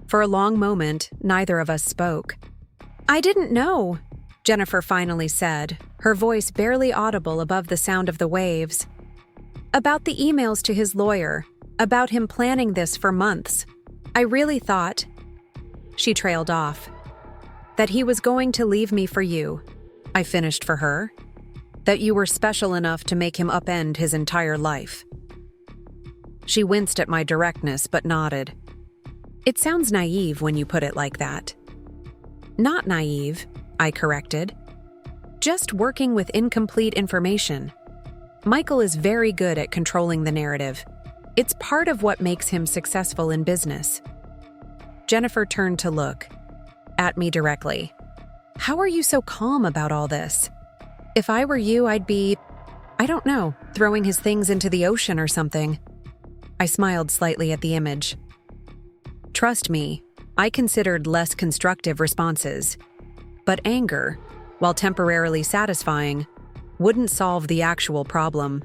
For a long moment, neither of us spoke. "I didn't know," Jennifer finally said, her voice barely audible above the sound of the waves. "About the emails to his lawyer, about him planning this for months. I really thought," she trailed off, "that he was going to leave me for you," I finished for her. "That you were special enough to make him upend his entire life." She winced at my directness but nodded. "It sounds naive when you put it like that." "Not naive," I corrected. "Just working with incomplete information. Michael is very good at controlling the narrative. It's part of what makes him successful in business." Jennifer turned to look at me directly. "How are you so calm about all this? If I were you, I'd be, I don't know, throwing his things into the ocean or something." I smiled slightly at the image. Trust me, I considered less constructive responses. But anger, while temporarily satisfying, wouldn't solve the actual problem.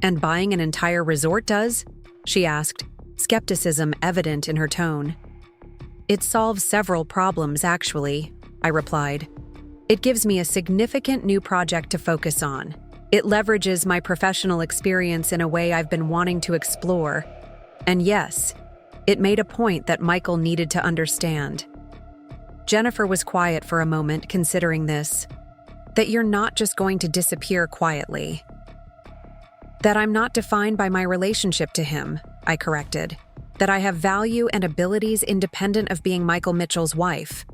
"And buying an entire resort does?" she asked, skepticism evident in her tone. "It solves several problems, actually," I replied. "It gives me a significant new project to focus on. It leverages my professional experience in a way I've been wanting to explore. And yes, it made a point that Michael needed to understand." Jennifer was quiet for a moment, considering this. "That you're not just going to disappear quietly." "That I'm not defined by my relationship to him," I corrected. "That I have value and abilities independent of being Michael Mitchell's wife."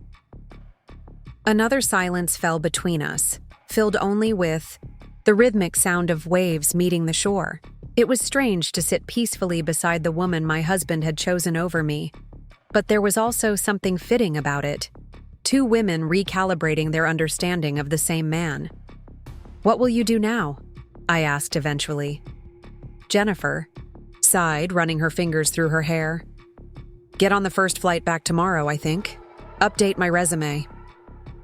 Another silence fell between us, filled only with the rhythmic sound of waves meeting the shore. It was strange to sit peacefully beside the woman my husband had chosen over me, but there was also something fitting about it. Two women recalibrating their understanding of the same man. "What will you do now?" I asked eventually. Jennifer sighed, running her fingers through her hair. "Get on the first flight back tomorrow, I think. Update my resume."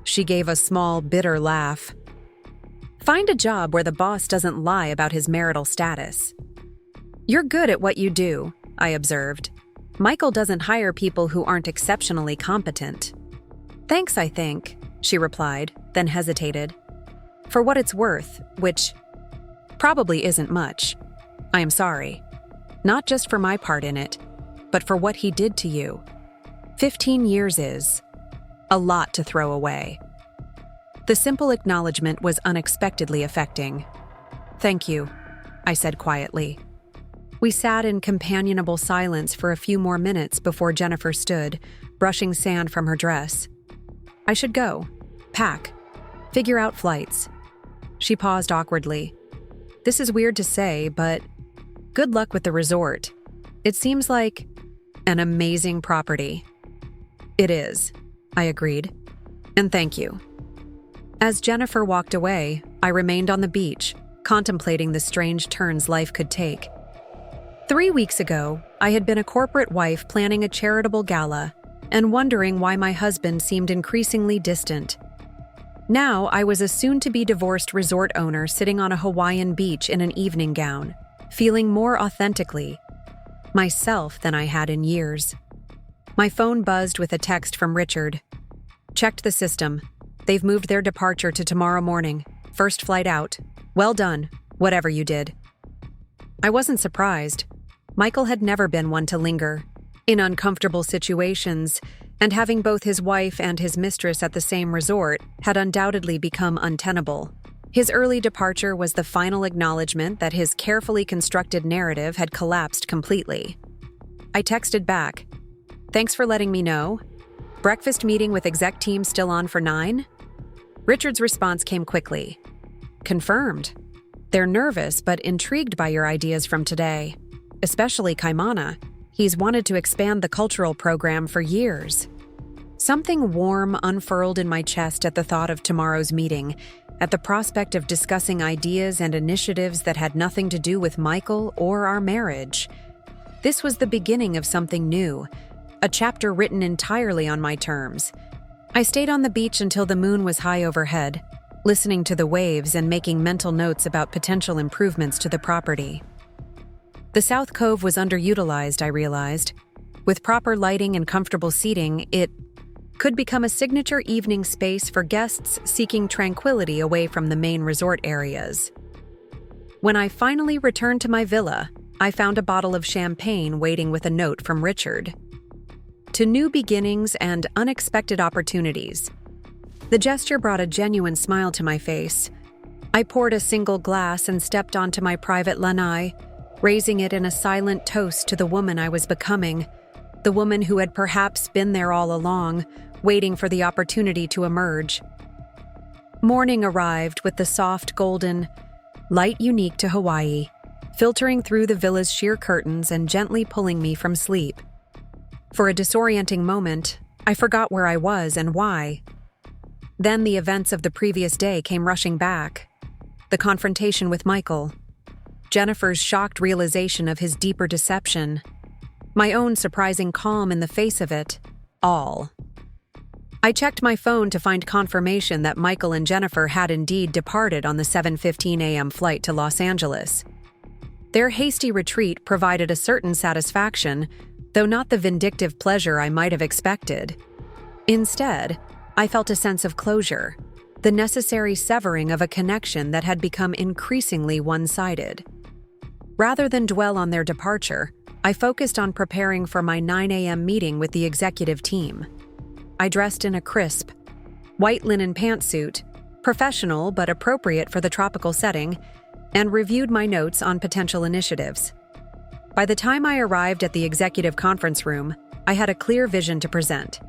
She gave a small, bitter laugh. "Find a job where the boss doesn't lie about his marital status." "You're good at what you do," I observed. "Michael doesn't hire people who aren't exceptionally competent." "Thanks, I think," she replied, then hesitated. "For what it's worth, which probably isn't much. I am sorry. Not just for my part in it, but for what he did to you. 15 years is a lot to throw away." The simple acknowledgement was unexpectedly affecting. "Thank you," I said quietly. We sat in companionable silence for a few more minutes before Jennifer stood, brushing sand from her dress. "I should go. Pack. Figure out flights." She paused awkwardly. "This is weird to say, but good luck with the resort. It seems like an amazing property." "It is," I agreed. "And thank you." As Jennifer walked away, I remained on the beach, contemplating the strange turns life could take. 3 weeks ago, I had been a corporate wife planning a charitable gala and wondering why my husband seemed increasingly distant. Now I was a soon-to-be divorced resort owner sitting on a Hawaiian beach in an evening gown, feeling more authentically myself than I had in years. My phone buzzed with a text from Richard. "Checked the system. They've moved their departure to tomorrow morning. First flight out. Well done, whatever you did." I wasn't surprised. Michael had never been one to linger in uncomfortable situations, and having both his wife and his mistress at the same resort had undoubtedly become untenable. His early departure was the final acknowledgement that his carefully constructed narrative had collapsed completely. I texted back, "Thanks for letting me know. Breakfast meeting with exec team still on for 9? Richard's response came quickly. "Confirmed. They're nervous but intrigued by your ideas from today. Especially Kaimana. He's wanted to expand the cultural program for years." Something warm unfurled in my chest at the thought of tomorrow's meeting, at the prospect of discussing ideas and initiatives that had nothing to do with Michael or our marriage. This was the beginning of something new, a chapter written entirely on my terms. I stayed on the beach until the moon was high overhead, listening to the waves and making mental notes about potential improvements to the property. The South Cove was underutilized, I realized. With proper lighting and comfortable seating, it could become a signature evening space for guests seeking tranquility away from the main resort areas. When I finally returned to my villa, I found a bottle of champagne waiting with a note from Richard. To new beginnings and unexpected opportunities. The gesture brought a genuine smile to my face. I poured a single glass and stepped onto my private lanai, raising it in a silent toast to the woman I was becoming, the woman who had perhaps been there all along, waiting for the opportunity to emerge. Morning arrived with the soft golden light unique to Hawaii, filtering through the villa's sheer curtains and gently pulling me from sleep. For a disorienting moment, I forgot where I was and why. Then the events of the previous day came rushing back. The confrontation with Michael, Jennifer's shocked realization of his deeper deception, my own surprising calm in the face of it all. I checked my phone to find confirmation that Michael and Jennifer had indeed departed on the 7:15 a.m. flight to Los Angeles. Their hasty retreat provided a certain satisfaction, though not the vindictive pleasure I might have expected. Instead, I felt a sense of closure, the necessary severing of a connection that had become increasingly one-sided. Rather than dwell on their departure, I focused on preparing for my 9 a.m. meeting with the executive team. I dressed in a crisp, white linen pantsuit, professional but appropriate for the tropical setting, and reviewed my notes on potential initiatives. By the time I arrived at the executive conference room, I had a clear vision to present.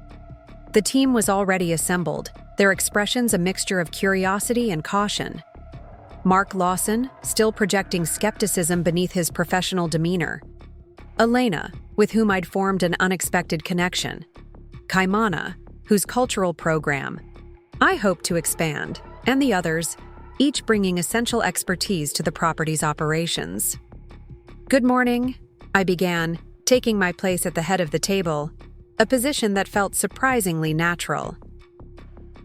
The team was already assembled, their expressions a mixture of curiosity and caution. Mark Lawson, still projecting skepticism beneath his professional demeanor. Elena, with whom I'd formed an unexpected connection. Kaimana, whose cultural program I hope to expand, and the others, each bringing essential expertise to the property's operations. "Good morning," I began, taking my place at the head of the table, a position that felt surprisingly natural.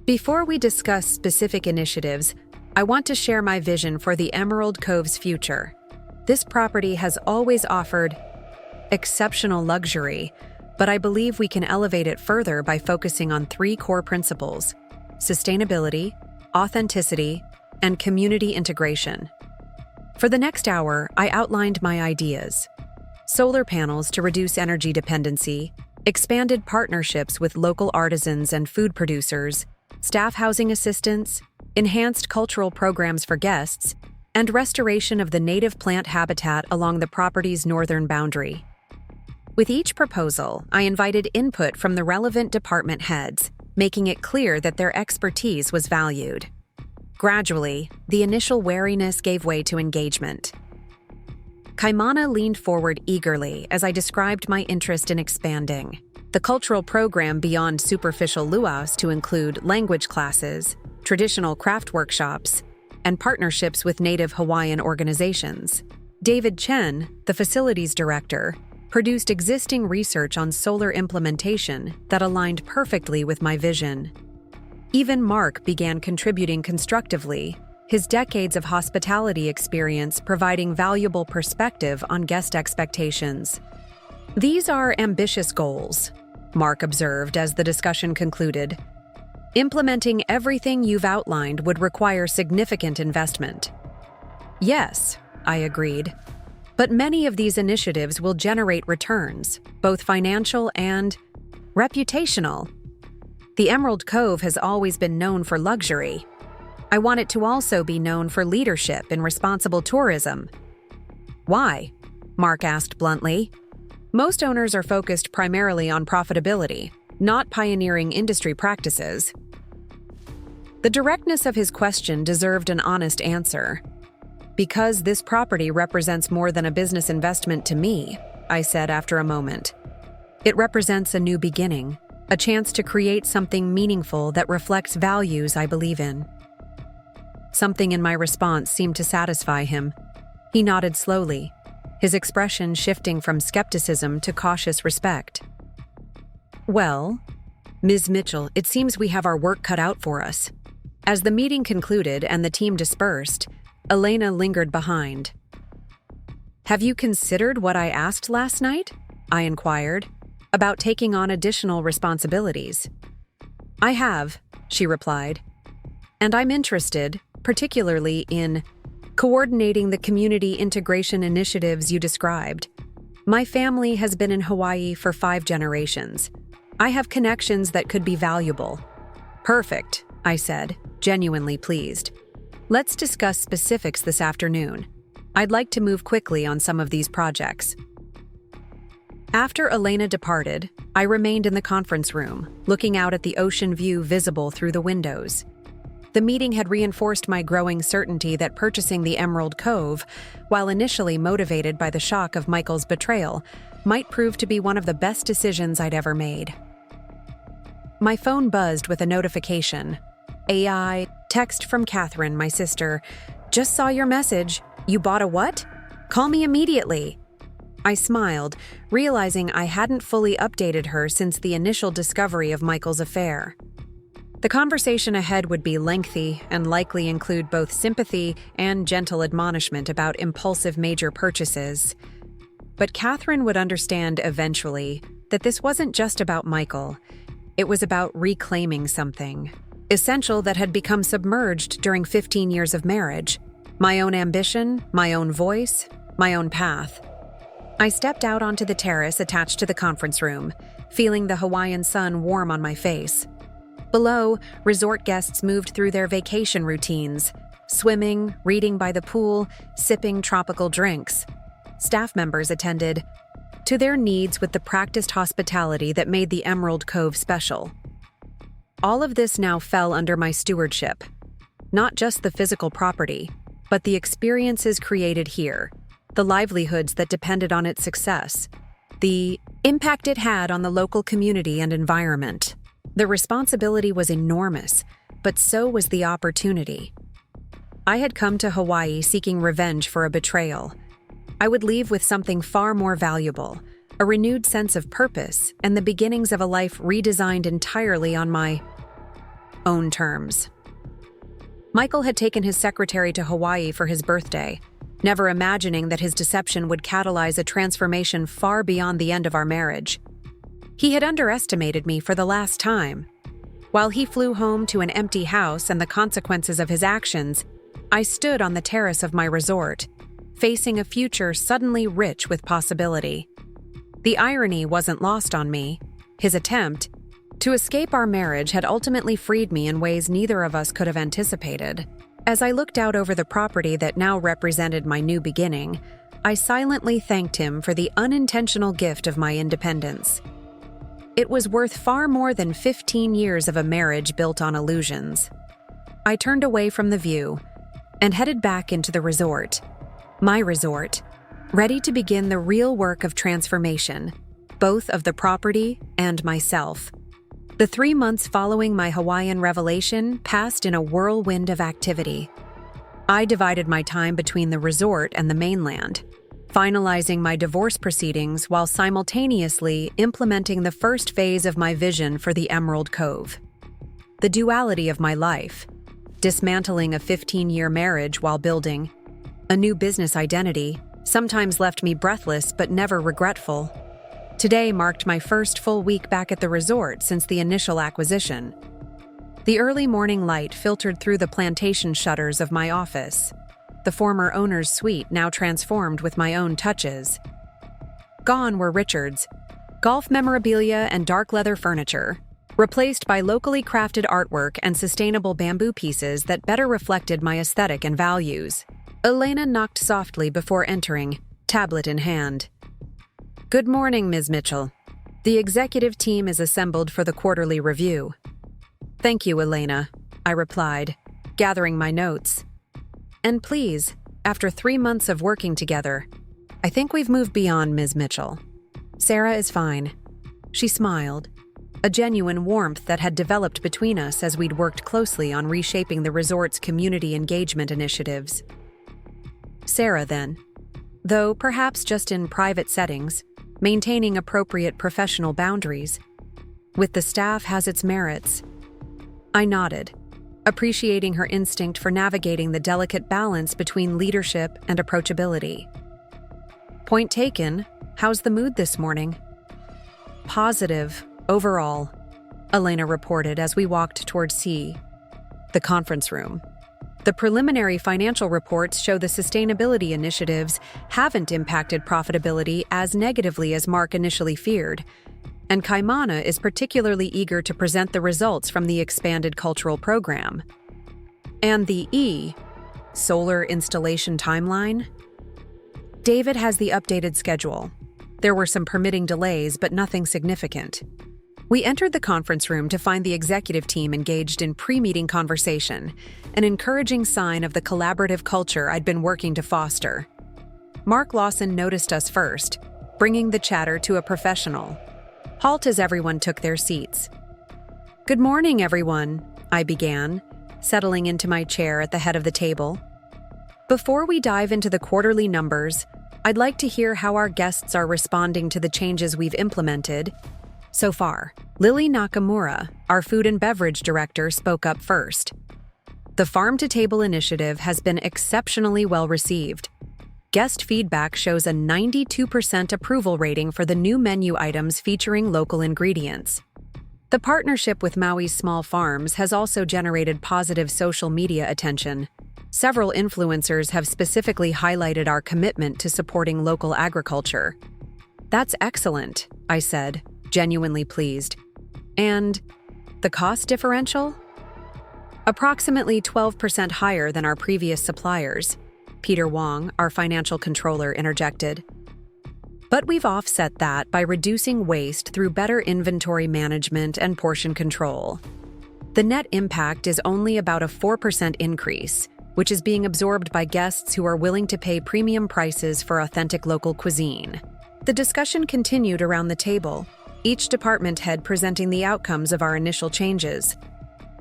Before we discuss specific initiatives, I want to share my vision for the Emerald Cove's future. This property has always offered exceptional luxury, but I believe we can elevate it further by focusing on 3 core principles: sustainability, authenticity, and community integration. For the next hour, I outlined my ideas: solar panels to reduce energy dependency, expanded partnerships with local artisans and food producers, staff housing assistance, enhanced cultural programs for guests, and restoration of the native plant habitat along the property's northern boundary. With each proposal, I invited input from the relevant department heads, making it clear that their expertise was valued. Gradually, the initial wariness gave way to engagement. Kaimana leaned forward eagerly as I described my interest in expanding the cultural program beyond superficial luau's to include language classes, traditional craft workshops, and partnerships with native Hawaiian organizations. David Chen, the facilities director, produced existing research on solar implementation that aligned perfectly with my vision. Even Mark began contributing constructively, his decades of hospitality experience providing valuable perspective on guest expectations. "These are ambitious goals," Mark observed as the discussion concluded. "Implementing everything you've outlined would require significant investment." "Yes," I agreed. "But many of these initiatives will generate returns, both financial and reputational. The Emerald Cove has always been known for luxury. I want it to also be known for leadership in responsible tourism." "Why?" Mark asked bluntly. "Most owners are focused primarily on profitability, not pioneering industry practices." The directness of his question deserved an honest answer. "Because this property represents more than a business investment to me," I said after a moment. "It represents a new beginning, a chance to create something meaningful that reflects values I believe in." Something in my response seemed to satisfy him. He nodded slowly, his expression shifting from skepticism to cautious respect. "Well, Ms. Mitchell, it seems we have our work cut out for us. As the meeting concluded and the team dispersed, Elena lingered behind. "Have you considered what I asked last night?" I inquired, about taking on additional responsibilities. "I have," she replied, "and I'm interested, particularly in coordinating the community integration initiatives you described. My family has been in Hawaii for 5 generations. I have connections that could be valuable." "Perfect," I said, genuinely pleased. "Let's discuss specifics this afternoon. I'd like to move quickly on some of these projects." After Elena departed, I remained in the conference room, looking out at the ocean view visible through the windows. The meeting had reinforced my growing certainty that purchasing the Emerald Cove, while initially motivated by the shock of Michael's betrayal, might prove to be one of the best decisions I'd ever made. My phone buzzed with a notification. AI, text from Catherine, my sister. "Just saw your message. You bought a what? Call me immediately." I smiled, realizing I hadn't fully updated her since the initial discovery of Michael's affair. The conversation ahead would be lengthy and likely include both sympathy and gentle admonishment about impulsive major purchases. But Catherine would understand eventually that this wasn't just about Michael. It was about reclaiming something essential that had become submerged during 15 years of marriage. My own ambition, my own voice, my own path. I stepped out onto the terrace attached to the conference room, feeling the Hawaiian sun warm on my face. Below, resort guests moved through their vacation routines, swimming, reading by the pool, sipping tropical drinks. Staff members attended to their needs with the practiced hospitality that made the Emerald Cove special. All of this now fell under my stewardship. Not just the physical property, but the experiences created here, the livelihoods that depended on its success, the impact it had on the local community and environment. The responsibility was enormous, but so was the opportunity. I had come to Hawaii seeking revenge for a betrayal. I would leave with something far more valuable, a renewed sense of purpose, and the beginnings of a life redesigned entirely on my own terms. Michael had taken his secretary to Hawaii for his birthday, never imagining that his deception would catalyze a transformation far beyond the end of our marriage. He had underestimated me for the last time. While he flew home to an empty house and the consequences of his actions, I stood on the terrace of my resort, facing a future suddenly rich with possibility. The irony wasn't lost on me. His attempt to escape our marriage had ultimately freed me in ways neither of us could have anticipated. As I looked out over the property that now represented my new beginning, I silently thanked him for the unintentional gift of my independence. It was worth far more than 15 years of a marriage built on illusions. I turned away from the view and headed back into the resort, my resort, ready to begin the real work of transformation, both of the property and myself. The 3 months following my Hawaiian revelation passed in a whirlwind of activity. I divided my time between the resort and the mainland, finalizing my divorce proceedings while simultaneously implementing the first phase of my vision for the Emerald Cove. The duality of my life, dismantling a 15-year marriage while building a new business identity, sometimes left me breathless but never regretful. Today marked my first full week back at the resort since the initial acquisition. The early morning light filtered through the plantation shutters of my office, the former owner's suite now transformed with my own touches. Gone were Richard's golf memorabilia and dark leather furniture, replaced by locally crafted artwork and sustainable bamboo pieces that better reflected my aesthetic and values. Elena knocked softly before entering, tablet in hand. "Good morning, Ms. Mitchell. The executive team is assembled for the quarterly review." "Thank you, Elena," I replied, gathering my notes. "And please, after 3 months of working together, I think we've moved beyond Ms. Mitchell. Sarah is fine." She smiled, a genuine warmth that had developed between us as we'd worked closely on reshaping the resort's community engagement initiatives. Sarah, then, though perhaps just in private settings, maintaining appropriate professional boundaries. With the staff has its merits. I nodded, appreciating her instinct for navigating the delicate balance between leadership and approachability. Point taken, how's the mood this morning? Positive, overall, Elena reported as we walked towards the conference room. The preliminary financial reports show the sustainability initiatives haven't impacted profitability as negatively as Mark initially feared, and Kaimana is particularly eager to present the results from the expanded cultural program. And the solar installation timeline? David has the updated schedule. There were some permitting delays, but nothing significant. We entered the conference room to find the executive team engaged in pre-meeting conversation, an encouraging sign of the collaborative culture I'd been working to foster. Mark Lawson noticed us first, bringing the chatter to a professional halt as everyone took their seats. "Good morning, everyone," I began, settling into my chair at the head of the table. "Before we dive into the quarterly numbers, I'd like to hear how our guests are responding to the changes we've implemented so far." Lily Nakamura, our food and beverage director, spoke up first. "The farm-to-table initiative has been exceptionally well received. Guest feedback shows a 92% approval rating for the new menu items featuring local ingredients. The partnership with Maui's small farms has also generated positive social media attention. Several influencers have specifically highlighted our commitment to supporting local agriculture." "That's excellent," I said, genuinely pleased. "And the cost differential?" "Approximately 12% higher than our previous suppliers," Peter Wong, our financial controller, interjected. "But we've offset that by reducing waste through better inventory management and portion control. The net impact is only about a 4% increase, which is being absorbed by guests who are willing to pay premium prices for authentic local cuisine." The discussion continued around the table, each department head presenting the outcomes of our initial changes.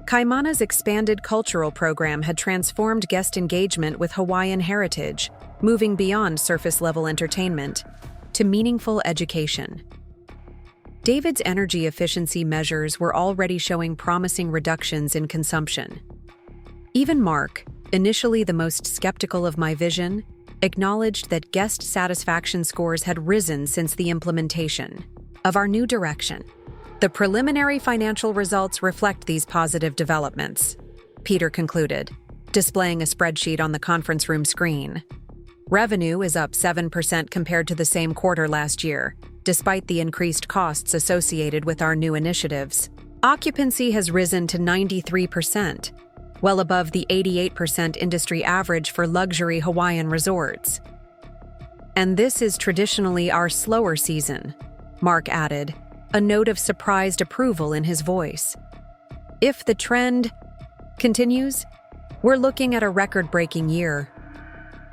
Kaimana's expanded cultural program had transformed guest engagement with Hawaiian heritage, moving beyond surface-level entertainment to meaningful education. David's energy efficiency measures were already showing promising reductions in consumption. Even Mark, initially the most skeptical of my vision, acknowledged that guest satisfaction scores had risen since the implementation of our new direction. "The preliminary financial results reflect these positive developments," Peter concluded, displaying a spreadsheet on the conference room screen. "Revenue is up 7% compared to the same quarter last year, despite the increased costs associated with our new initiatives. Occupancy has risen to 93%, well above the 88% industry average for luxury Hawaiian resorts. And this is traditionally our slower season," Mark added, a note of surprised approval in his voice. "If the trend continues, we're looking at a record-breaking year."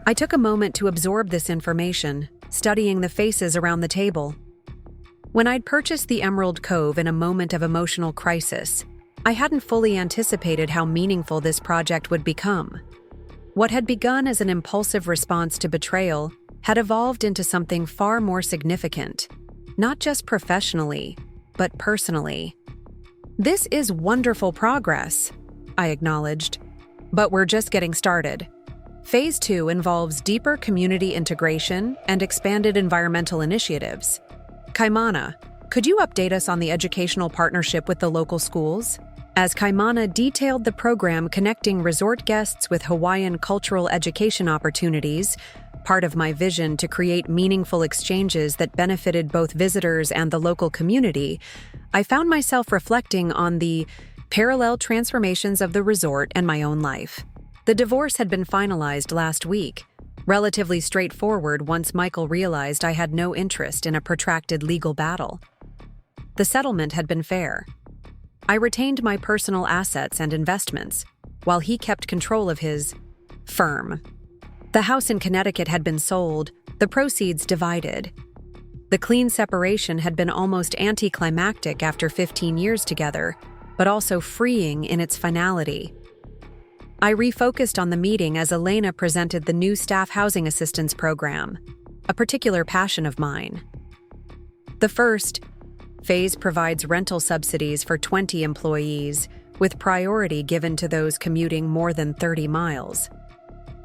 I took a moment to absorb this information, studying the faces around the table. When I'd purchased the Emerald Cove in a moment of emotional crisis, I hadn't fully anticipated how meaningful this project would become. What had begun as an impulsive response to betrayal had evolved into something far more significant, not just professionally, but personally. "This is wonderful progress," I acknowledged, "but we're just getting started. Phase 2 involves deeper community integration and expanded environmental initiatives. Kaimana, could you update us on the educational partnership with the local schools?" As Kaimana detailed the program connecting resort guests with Hawaiian cultural education opportunities, part of my vision to create meaningful exchanges that benefited both visitors and the local community, I found myself reflecting on the parallel transformations of the resort and my own life. The divorce had been finalized last week, relatively straightforward once Michael realized I had no interest in a protracted legal battle. The settlement had been fair. I retained my personal assets and investments, while he kept control of his firm. The house in Connecticut had been sold, the proceeds divided. The clean separation had been almost anticlimactic after 15 years together, but also freeing in its finality. I refocused on the meeting as Elena presented the new staff housing assistance program, a particular passion of mine. The first phase provides rental subsidies for 20 employees, with priority given to those commuting more than 30 miles.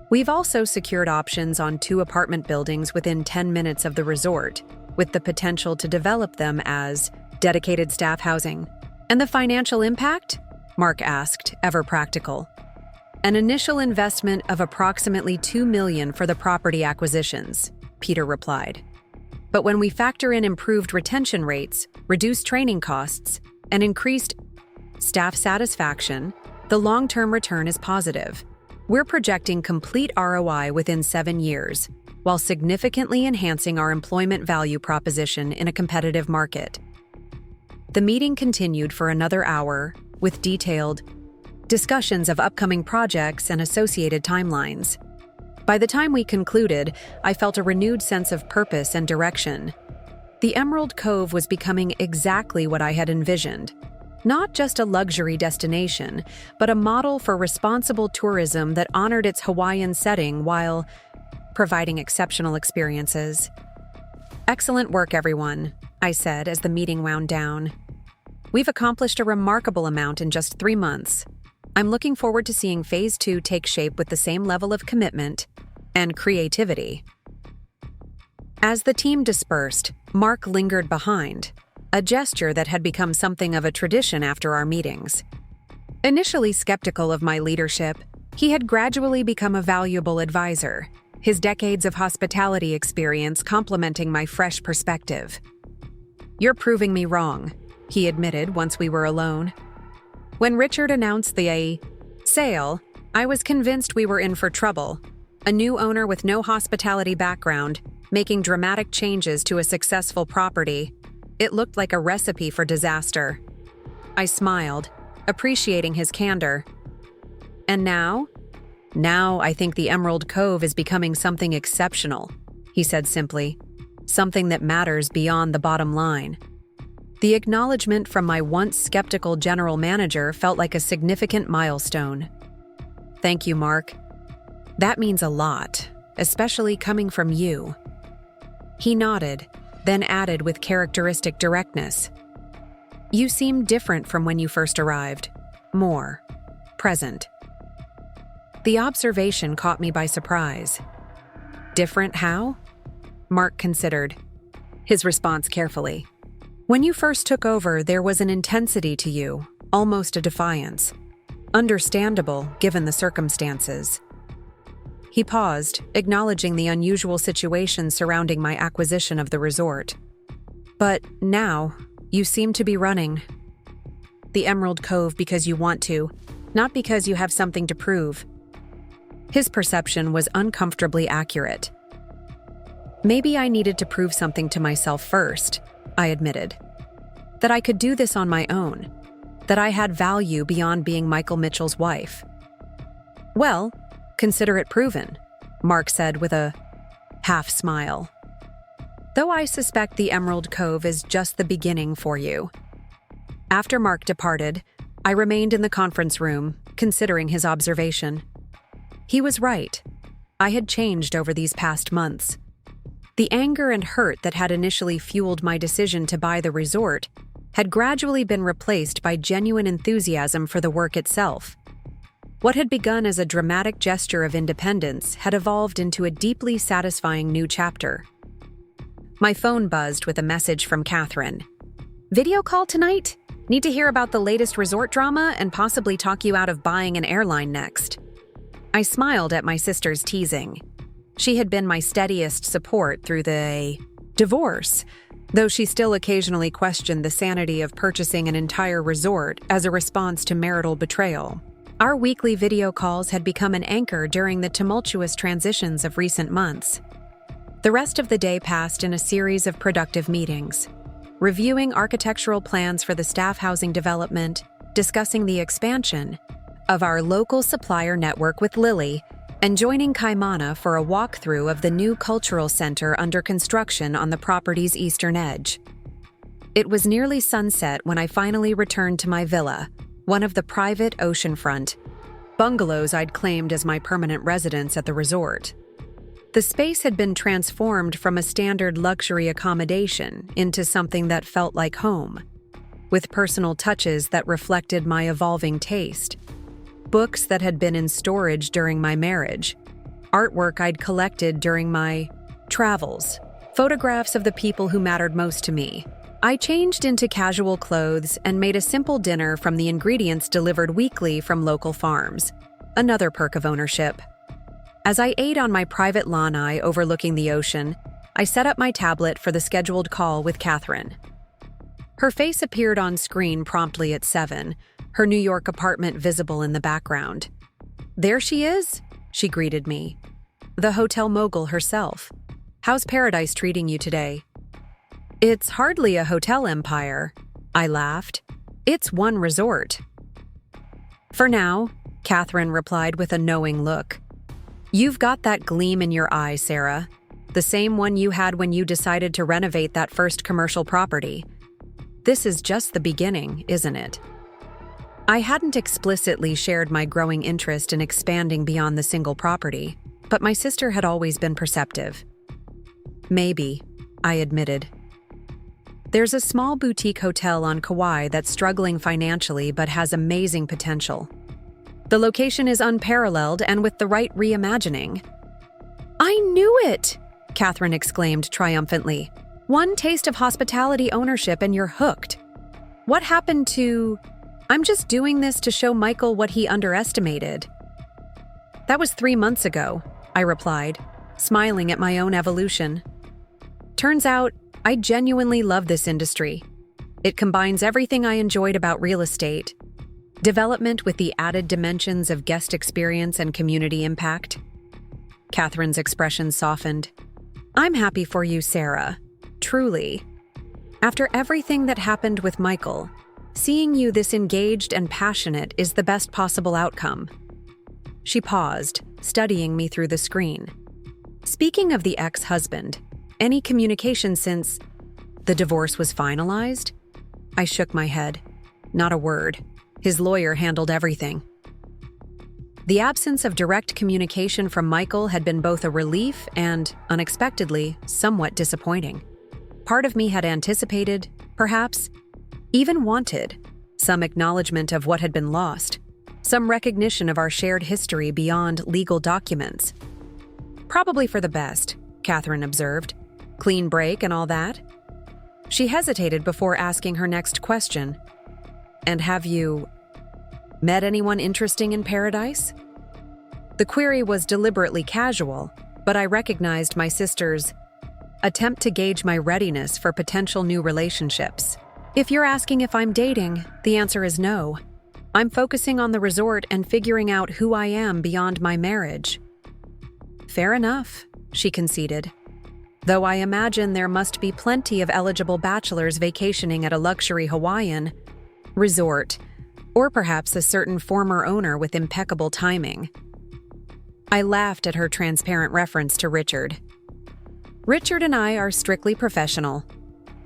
We've also secured options on 2 apartment buildings within 10 minutes of the resort, with the potential to develop them as dedicated staff housing. And the financial impact? Mark asked, ever practical. An initial investment of approximately $2 million for the property acquisitions, Peter replied. But when we factor in improved retention rates, reduced training costs, and increased staff satisfaction, the long-term return is positive. We're projecting complete ROI within 7 years, while significantly enhancing our employment value proposition in a competitive market. The meeting continued for another hour, with detailed discussions of upcoming projects and associated timelines. By the time we concluded, I felt a renewed sense of purpose and direction. The Emerald Cove was becoming exactly what I had envisioned. Not just a luxury destination, but a model for responsible tourism that honored its Hawaiian setting while providing exceptional experiences. "Excellent work, everyone," I said as the meeting wound down. "We've accomplished a remarkable amount in just 3 months. I'm looking forward to seeing Phase 2 take shape with the same level of commitment and creativity." As the team dispersed, Mark lingered behind, a gesture that had become something of a tradition after our meetings. Initially skeptical of my leadership, he had gradually become a valuable advisor, his decades of hospitality experience complementing my fresh perspective. "You're proving me wrong," he admitted once we were alone. When Richard announced the sale, I was convinced we were in for trouble. A new owner with no hospitality background, making dramatic changes to a successful property. It looked like a recipe for disaster. I smiled, appreciating his candor. "And now? Now I think the Emerald Cove is becoming something exceptional," he said simply. "Something that matters beyond the bottom line." The acknowledgement from my once skeptical general manager felt like a significant milestone. "Thank you, Mark. That means a lot, especially coming from you." He nodded, then added with characteristic directness, "You seem different from when you first arrived. More present." The observation caught me by surprise. "Different how?" Mark considered, his response carefully. "When you first took over, there was an intensity to you, almost a defiance. Understandable, given the circumstances." He paused, acknowledging the unusual situation surrounding my acquisition of the resort. "But now, you seem to be running the Emerald Cove because you want to, not because you have something to prove." His perception was uncomfortably accurate. "Maybe I needed to prove something to myself first," I admitted. "That I could do this on my own. That I had value beyond being Michael Mitchell's wife." "Well, consider it proven," Mark said with a half smile. "Though I suspect the Emerald Cove is just the beginning for you." After Mark departed, I remained in the conference room, considering his observation. He was right. I had changed over these past months. The anger and hurt that had initially fueled my decision to buy the resort had gradually been replaced by genuine enthusiasm for the work itself. What had begun as a dramatic gesture of independence had evolved into a deeply satisfying new chapter. My phone buzzed with a message from Catherine. "Video call tonight? Need to hear about the latest resort drama and possibly talk you out of buying an airline next." I smiled at my sister's teasing. She had been my steadiest support through the divorce, though she still occasionally questioned the sanity of purchasing an entire resort as a response to marital betrayal. Our weekly video calls had become an anchor during the tumultuous transitions of recent months. The rest of the day passed in a series of productive meetings, reviewing architectural plans for the staff housing development, discussing the expansion of our local supplier network with Lily, and joining Kaimana for a walkthrough of the new cultural center under construction on the property's eastern edge. It was nearly sunset when I finally returned to my villa, one of the private oceanfront bungalows I'd claimed as my permanent residence at the resort. The space had been transformed from a standard luxury accommodation into something that felt like home. with personal touches that reflected my evolving taste. Books that had been in storage during my marriage, artwork I'd collected during my travels, photographs of the people who mattered most to me. I changed into casual clothes and made a simple dinner from the ingredients delivered weekly from local farms, another perk of ownership. As I ate on my private lanai overlooking the ocean, I set up my tablet for the scheduled call with Catherine. Her face appeared on screen promptly at 7, her New York apartment visible in the background. "There she is," she greeted me. "The hotel mogul herself. How's paradise treating you today?" "It's hardly a hotel empire," I laughed. "It's one resort." "For now," Catherine replied with a knowing look. "You've got that gleam in your eye, Sarah. The same one you had when you decided to renovate that first commercial property. This is just the beginning, isn't it?" I hadn't explicitly shared my growing interest in expanding beyond the single property, but my sister had always been perceptive. "Maybe," I admitted. "There's a small boutique hotel on Kauai that's struggling financially but has amazing potential. The location is unparalleled and with the right reimagining." "I knew it!" Catherine exclaimed triumphantly. "One taste of hospitality ownership and you're hooked. What happened to... I'm just doing this to show Michael what he underestimated." "That was 3 months ago," I replied, smiling at my own evolution. "Turns out, I genuinely love this industry. It combines everything I enjoyed about real estate, development with the added dimensions of guest experience and community impact." Catherine's expression softened. "I'm happy for you, Sarah. Truly. After everything that happened with Michael, seeing you this engaged and passionate is the best possible outcome." She paused, studying me through the screen. "Speaking of the ex-husband, any communication since the divorce was finalized?" I shook my head. "Not a word. His lawyer handled everything." The absence of direct communication from Michael had been both a relief and, unexpectedly, somewhat disappointing. Part of me had anticipated, perhaps, even wanted, some acknowledgement of what had been lost, some recognition of our shared history beyond legal documents. "Probably for the best," Catherine observed. "Clean break and all that." She hesitated before asking her next question. "And have you met anyone interesting in paradise?" The query was deliberately casual, but I recognized my sister's attempt to gauge my readiness for potential new relationships. "If you're asking if I'm dating, the answer is no. I'm focusing on the resort and figuring out who I am beyond my marriage." "Fair enough," she conceded. "Though I imagine there must be plenty of eligible bachelors vacationing at a luxury Hawaiian resort, or perhaps a certain former owner with impeccable timing." I laughed at her transparent reference to Richard. "Richard and I are strictly professional.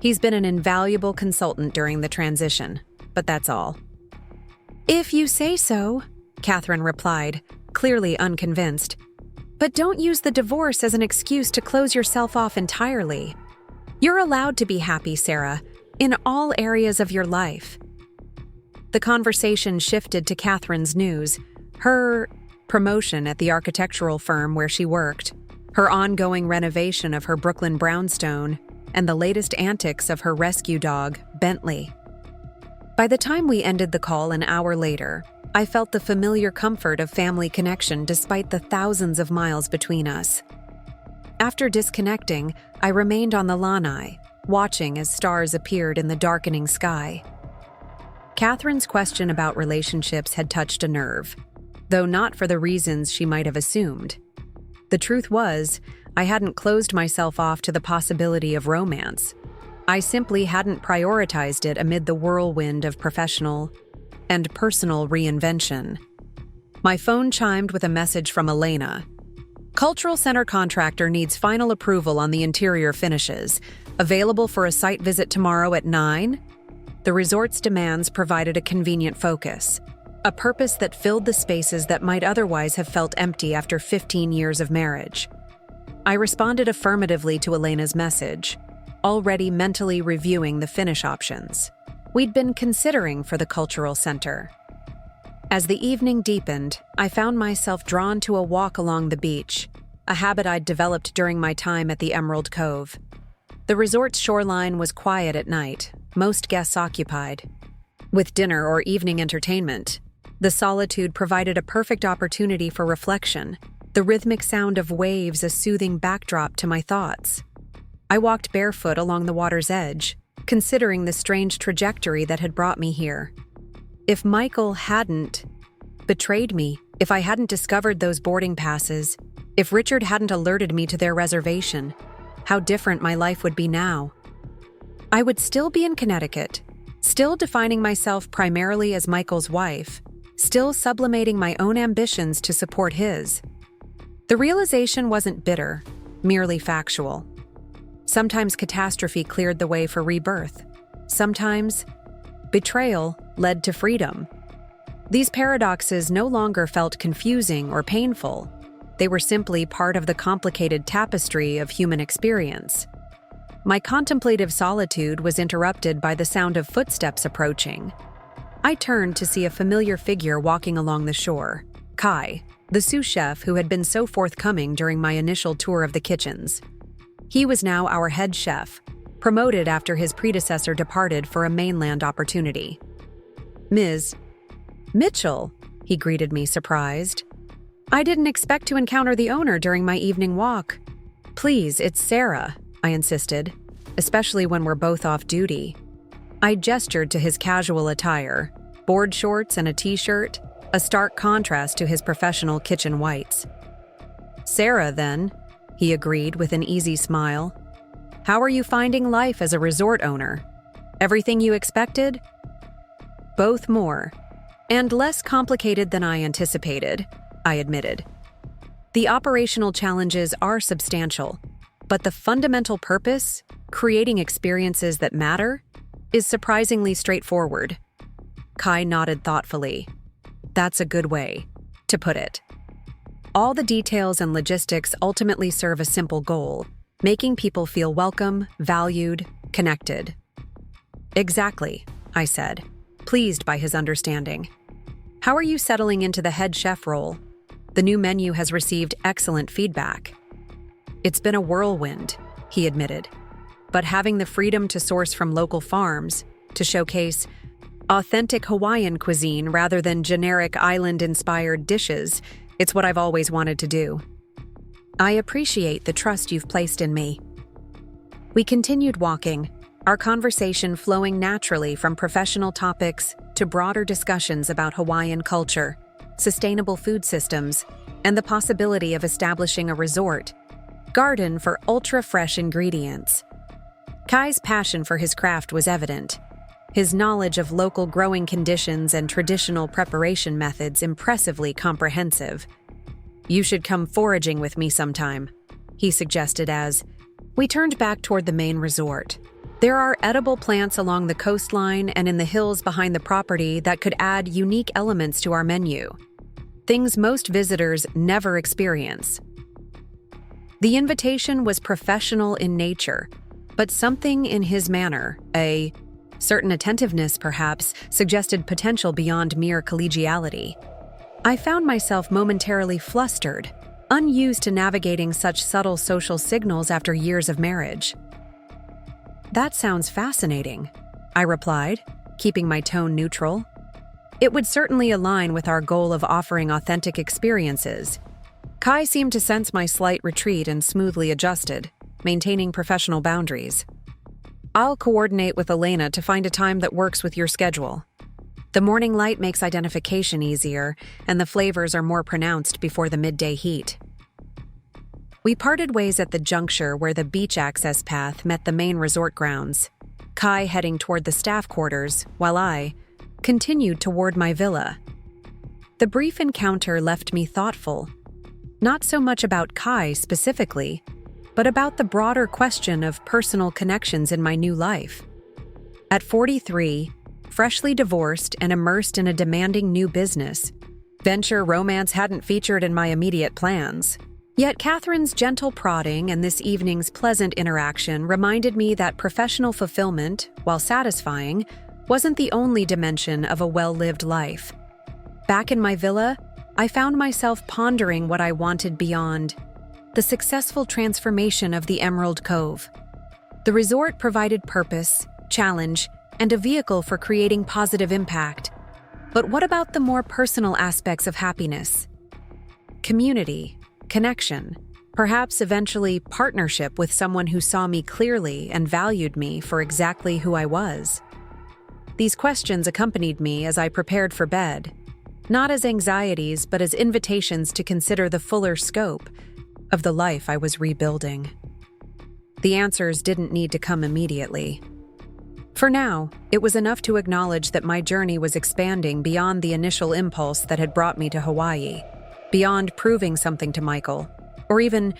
He's been an invaluable consultant during the transition, but that's all." "If you say so," Catherine replied, clearly unconvinced. "But don't use the divorce as an excuse to close yourself off entirely. You're allowed to be happy, Sarah, in all areas of your life." The conversation shifted to Catherine's news, her promotion at the architectural firm where she worked, her ongoing renovation of her Brooklyn brownstone, and the latest antics of her rescue dog, Bentley. By the time we ended the call an hour later, I felt the familiar comfort of family connection despite the thousands of miles between us. After disconnecting, I remained on the lanai, watching as stars appeared in the darkening sky. Catherine's question about relationships had touched a nerve, though not for the reasons she might have assumed. The truth was, I hadn't closed myself off to the possibility of romance. I simply hadn't prioritized it amid the whirlwind of professional and personal reinvention. My phone chimed with a message from Elena. "Cultural Center contractor needs final approval on the interior finishes. Available for a site visit tomorrow at 9? The resort's demands provided a convenient focus, a purpose that filled the spaces that might otherwise have felt empty after 15 years of marriage. I responded affirmatively to Elena's message, already mentally reviewing the finish options. we'd been considering for the cultural center. As the evening deepened, I found myself drawn to a walk along the beach, a habit I'd developed during my time at the Emerald Cove. The resort's shoreline was quiet at night, most guests occupied. With dinner or evening entertainment, the solitude provided a perfect opportunity for reflection, the rhythmic sound of waves a soothing backdrop to my thoughts. I walked barefoot along the water's edge, considering the strange trajectory that had brought me here. If Michael hadn't betrayed me, if I hadn't discovered those boarding passes, if Richard hadn't alerted me to their reservation, how different my life would be now. I would still be in Connecticut, still defining myself primarily as Michael's wife, still sublimating my own ambitions to support his. The realization wasn't bitter, merely factual. Sometimes catastrophe cleared the way for rebirth. Sometimes betrayal led to freedom. These paradoxes no longer felt confusing or painful. They were simply part of the complicated tapestry of human experience. My contemplative solitude was interrupted by the sound of footsteps approaching. I turned to see a familiar figure walking along the shore, Kai, the sous chef who had been so forthcoming during my initial tour of the kitchens. He was now our head chef, promoted after his predecessor departed for a mainland opportunity. "Ms. Mitchell," he greeted me, surprised. "I didn't expect to encounter the owner during my evening walk." "Please, it's Sarah," I insisted, especially when we're both off duty. I gestured to his casual attire, board shorts and a t-shirt, a stark contrast to his professional kitchen whites. "Sarah, then," he agreed with an easy smile. "How are you finding life as a resort owner? Everything you expected?" "Both more, and less complicated than I anticipated," I admitted. "The operational challenges are substantial, but the fundamental purpose, creating experiences that matter, is surprisingly straightforward." Kai nodded thoughtfully. "That's a good way to put it. All the details and logistics ultimately serve a simple goal, making people feel welcome, valued, connected." "Exactly," I said, pleased by his understanding. "How are you settling into the head chef role? The new menu has received excellent feedback." "It's been a whirlwind," he admitted. "But having the freedom to source from local farms, to showcase authentic Hawaiian cuisine rather than generic island-inspired dishes, it's what I've always wanted to do." "I appreciate the trust you've placed in me." We continued walking, our conversation flowing naturally from professional topics to broader discussions about Hawaiian culture, sustainable food systems, and the possibility of establishing a resort garden for ultra-fresh ingredients. Kai's passion for his craft was evident. His knowledge of local growing conditions and traditional preparation methods impressively comprehensive. "You should come foraging with me sometime," he suggested as we turned back toward the main resort. "There are edible plants along the coastline and in the hills behind the property that could add unique elements to our menu. Things most visitors never experience." The invitation was professional in nature, but something in his manner, a certain attentiveness perhaps, suggested potential beyond mere collegiality. I found myself momentarily flustered, unused to navigating such subtle social signals after years of marriage. "That sounds fascinating," I replied, keeping my tone neutral. "It would certainly align with our goal of offering authentic experiences." Kai seemed to sense my slight retreat and smoothly adjusted, maintaining professional boundaries. "I'll coordinate with Elena to find a time that works with your schedule. The morning light makes identification easier, and the flavors are more pronounced before the midday heat." We parted ways at the juncture where the beach access path met the main resort grounds, Kai heading toward the staff quarters, while I continued toward my villa. The brief encounter left me thoughtful, not so much about Kai specifically, but about the broader question of personal connections in my new life. At 43, freshly divorced and immersed in a demanding new business, venture romance hadn't featured in my immediate plans. Yet Catherine's gentle prodding and this evening's pleasant interaction reminded me that professional fulfillment, while satisfying, wasn't the only dimension of a well-lived life. Back in my villa, I found myself pondering what I wanted beyond the successful transformation of the Emerald Cove. The resort provided purpose, challenge, and a vehicle for creating positive impact. But what about the more personal aspects of happiness? Community, connection, perhaps eventually partnership with someone who saw me clearly and valued me for exactly who I was. These questions accompanied me as I prepared for bed, not as anxieties but as invitations to consider the fuller scope of the life I was rebuilding. The answers didn't need to come immediately. For now, it was enough to acknowledge that my journey was expanding beyond the initial impulse that had brought me to Hawaii, beyond proving something to Michael, or even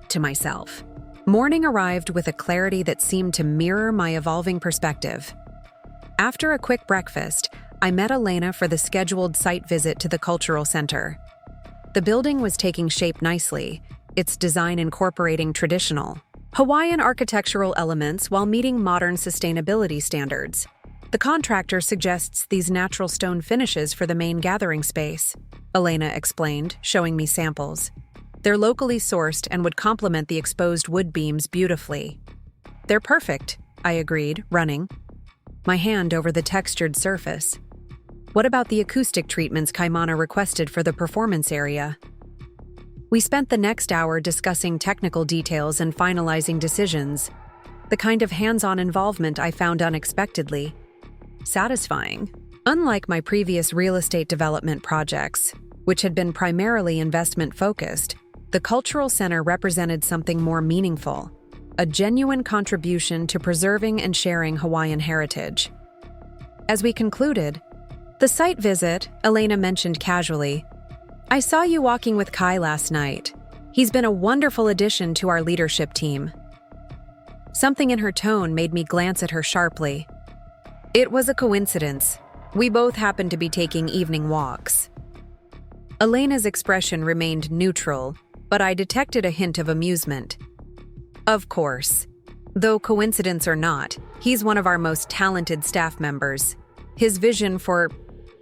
to myself. Morning arrived with a clarity that seemed to mirror my evolving perspective. After a quick breakfast, I met Elena for the scheduled site visit to the cultural center. The building was taking shape nicely, its design incorporating traditional Hawaiian architectural elements while meeting modern sustainability standards. The contractor suggests these natural stone finishes for the main gathering space, Elena explained, showing me samples. They're locally sourced and would complement the exposed wood beams beautifully. They're perfect, I agreed, running my hand over the textured surface. What about the acoustic treatments Kaimana requested for the performance area? We spent the next hour discussing technical details and finalizing decisions, the kind of hands-on involvement I found unexpectedly satisfying. Unlike my previous real estate development projects, which had been primarily investment-focused, the cultural center represented something more meaningful, a genuine contribution to preserving and sharing Hawaiian heritage. As we concluded the site visit, Elena mentioned casually, "I saw you walking with Kai last night. He's been a wonderful addition to our leadership team." Something in her tone made me glance at her sharply. It was a coincidence. We both happened to be taking evening walks. Elena's expression remained neutral, but I detected a hint of amusement. Of course. Though coincidence or not, he's one of our most talented staff members. His vision for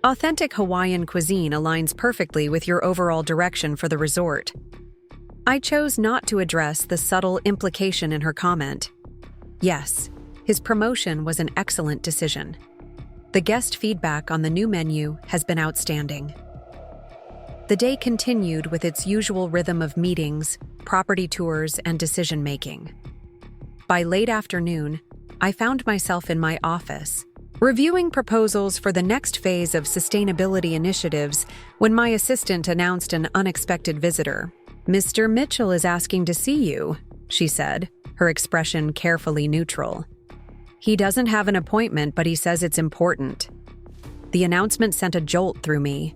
authentic Hawaiian cuisine aligns perfectly with your overall direction for the resort. I chose not to address the subtle implication in her comment. Yes, his promotion was an excellent decision. The guest feedback on the new menu has been outstanding. The day continued with its usual rhythm of meetings, property tours, and decision-making. By late afternoon, I found myself in my office, reviewing proposals for the next phase of sustainability initiatives when my assistant announced an unexpected visitor. "Mr. Mitchell is asking to see you," she said, her expression carefully neutral. "He doesn't have an appointment, but he says it's important." The announcement sent a jolt through me.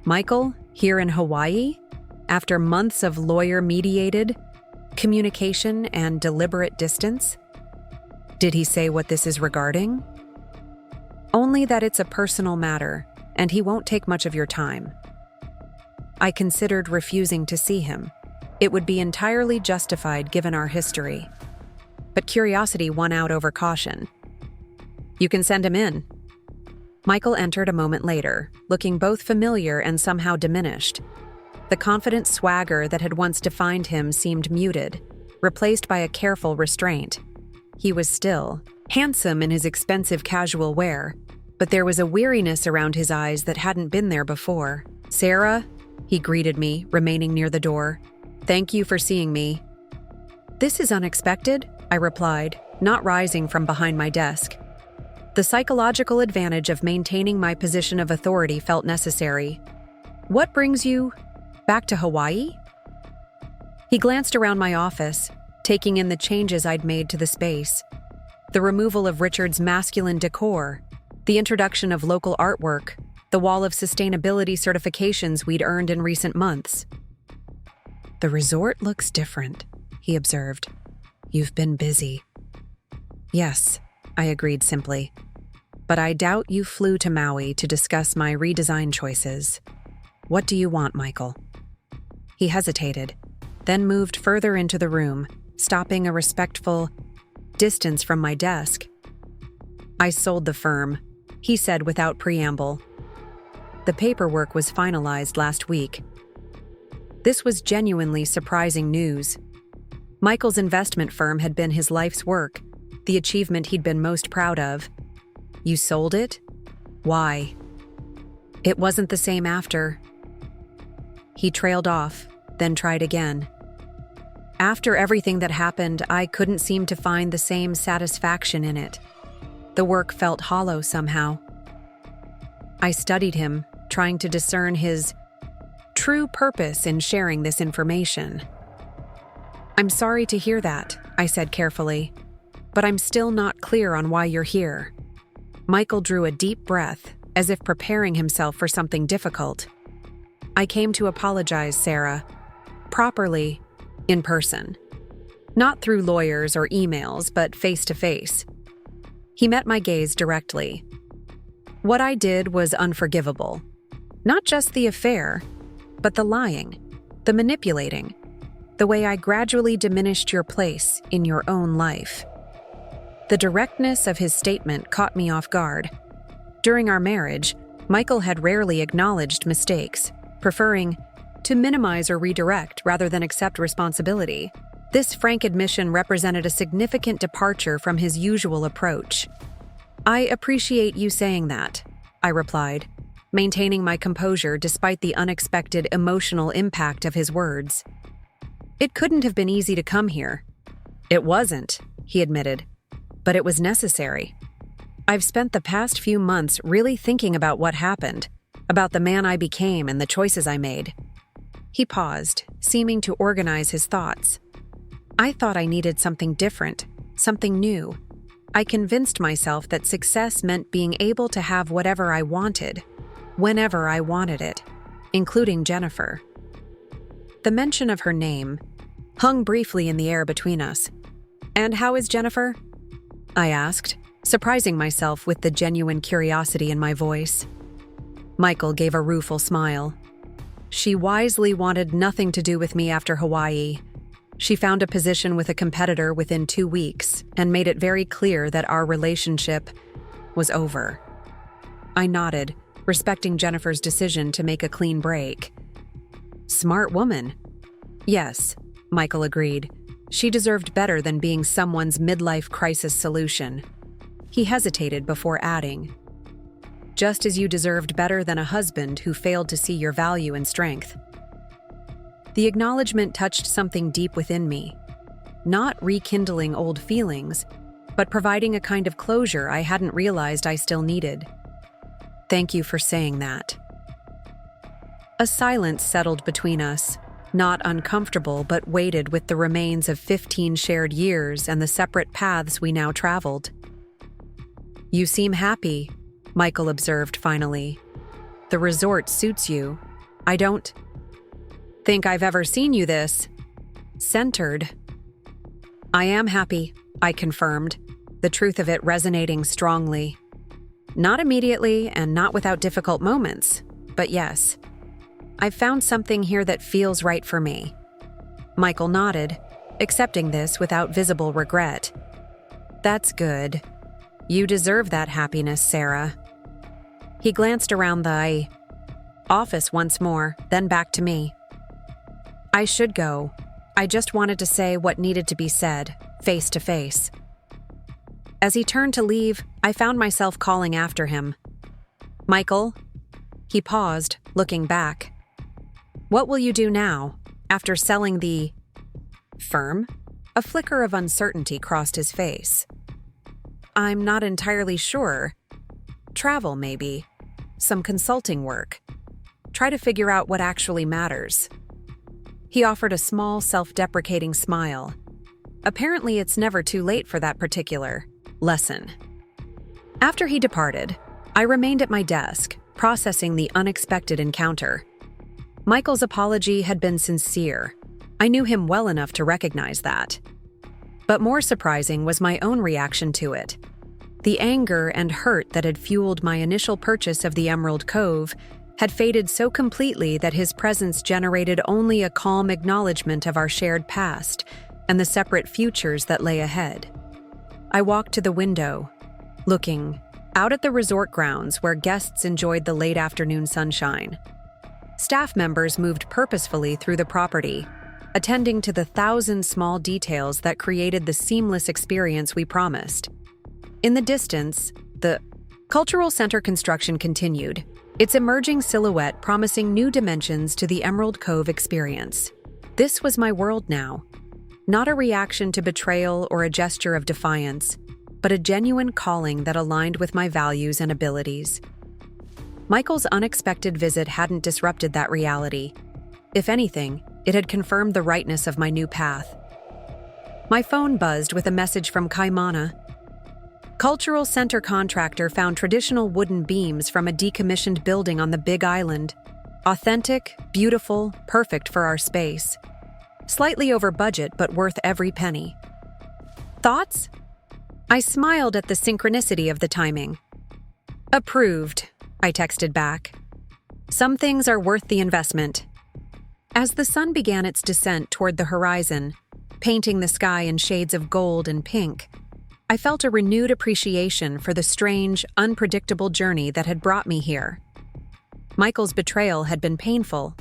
Michael, here in Hawaii? After months of lawyer-mediated communication and deliberate distance? Did he say what this is regarding? Only that it's a personal matter, and he won't take much of your time. I considered refusing to see him. It would be entirely justified given our history. But curiosity won out over caution. "You can send him in." Michael entered a moment later, looking both familiar and somehow diminished. The confident swagger that had once defined him seemed muted, replaced by a careful restraint. He was still handsome in his expensive casual wear, but there was a weariness around his eyes that hadn't been there before. "Sarah," he greeted me, remaining near the door. "Thank you for seeing me." "This is unexpected," I replied, not rising from behind my desk. The psychological advantage of maintaining my position of authority felt necessary. "What brings you back to Hawaii?" He glanced around my office, taking in the changes I'd made to the space. The removal of Richard's masculine decor, the introduction of local artwork, the wall of sustainability certifications we'd earned in recent months. "The resort looks different," he observed. "You've been busy." "Yes," I agreed simply. "But I doubt you flew to Maui to discuss my redesign choices. What do you want, Michael?" He hesitated, then moved further into the room, stopping a respectful distance from my desk. "I sold the firm. he said without preamble. The paperwork was finalized last week. This was genuinely surprising news. Michael's investment firm had been his life's work, the achievement he'd been most proud of. You sold it? Why? It wasn't the same after. He trailed off, then tried again. After everything that happened, I couldn't seem to find the same satisfaction in it. The work felt hollow somehow. I studied him, trying to discern his true purpose in sharing this information. I'm sorry to hear that, I said carefully, but I'm still not clear on why you're here. Michael drew a deep breath, as if preparing himself for something difficult. I came to apologize, Sarah. Properly, in person. Not through lawyers or emails, but face to face. He met my gaze directly. What I did was unforgivable. Not just the affair, but the lying, the manipulating, the way I gradually diminished your place in your own life. The directness of his statement caught me off guard. During our marriage, Michael had rarely acknowledged mistakes, preferring to minimize or redirect rather than accept responsibility. This frank admission represented a significant departure from his usual approach. I appreciate you saying that, I replied, maintaining my composure despite the unexpected emotional impact of his words. It couldn't have been easy to come here. It wasn't, he admitted, but it was necessary. I've spent the past few months really thinking about what happened, about the man I became and the choices I made. He paused, seeming to organize his thoughts. I thought I needed something different, something new. I convinced myself that success meant being able to have whatever I wanted, whenever I wanted it, including Jennifer. The mention of her name hung briefly in the air between us. And how is Jennifer? I asked, surprising myself with the genuine curiosity in my voice. Michael gave a rueful smile. She wisely wanted nothing to do with me after Hawaii. She found a position with a competitor within 2 weeks and made it very clear that our relationship was over. I nodded, respecting Jennifer's decision to make a clean break. Smart woman. Yes, Michael agreed. She deserved better than being someone's midlife crisis solution. He hesitated before adding, just as you deserved better than a husband who failed to see your value and strength. The acknowledgement touched something deep within me, not rekindling old feelings, but providing a kind of closure I hadn't realized I still needed. Thank you for saying that. A silence settled between us, not uncomfortable but weighted with the remains of 15 shared years and the separate paths we now traveled. You seem happy, Michael observed finally. The resort suits you. I don't think I've ever seen you this centered. I am happy, I confirmed, the truth of it resonating strongly. Not immediately and not without difficult moments, but yes. I've found something here that feels right for me. Michael nodded, accepting this without visible regret. That's good. You deserve that happiness, Sarah. He glanced around the office once more, then back to me. I should go. I just wanted to say what needed to be said, face to face. As he turned to leave, I found myself calling after him. Michael? He paused, looking back. What will you do now, after selling the firm? A flicker of uncertainty crossed his face. I'm not entirely sure. Travel, maybe. Some consulting work. Try to figure out what actually matters. He offered a small, self-deprecating smile. Apparently, it's never too late for that particular lesson. After he departed, I remained at my desk, processing the unexpected encounter. Michael's apology had been sincere. I knew him well enough to recognize that. But more surprising was my own reaction to it. The anger and hurt that had fueled my initial purchase of the Emerald Cove had faded so completely that his presence generated only a calm acknowledgement of our shared past and the separate futures that lay ahead. I walked to the window, looking out at the resort grounds where guests enjoyed the late afternoon sunshine. Staff members moved purposefully through the property, attending to the thousand small details that created the seamless experience we promised. In the distance, the cultural center construction continued, its emerging silhouette promising new dimensions to the Emerald Cove experience. This was my world now. Not a reaction to betrayal or a gesture of defiance, but a genuine calling that aligned with my values and abilities. Michael's unexpected visit hadn't disrupted that reality. If anything, it had confirmed the rightness of my new path. My phone buzzed with a message from Kayla. Cultural center contractor found traditional wooden beams from a decommissioned building on the Big Island. Authentic, beautiful, perfect for our space. Slightly over budget, but worth every penny. Thoughts? I smiled at the synchronicity of the timing. Approved, I texted back. Some things are worth the investment. As the sun began its descent toward the horizon, painting the sky in shades of gold and pink, I felt a renewed appreciation for the strange, unpredictable journey that had brought me here. Michael's betrayal had been painful,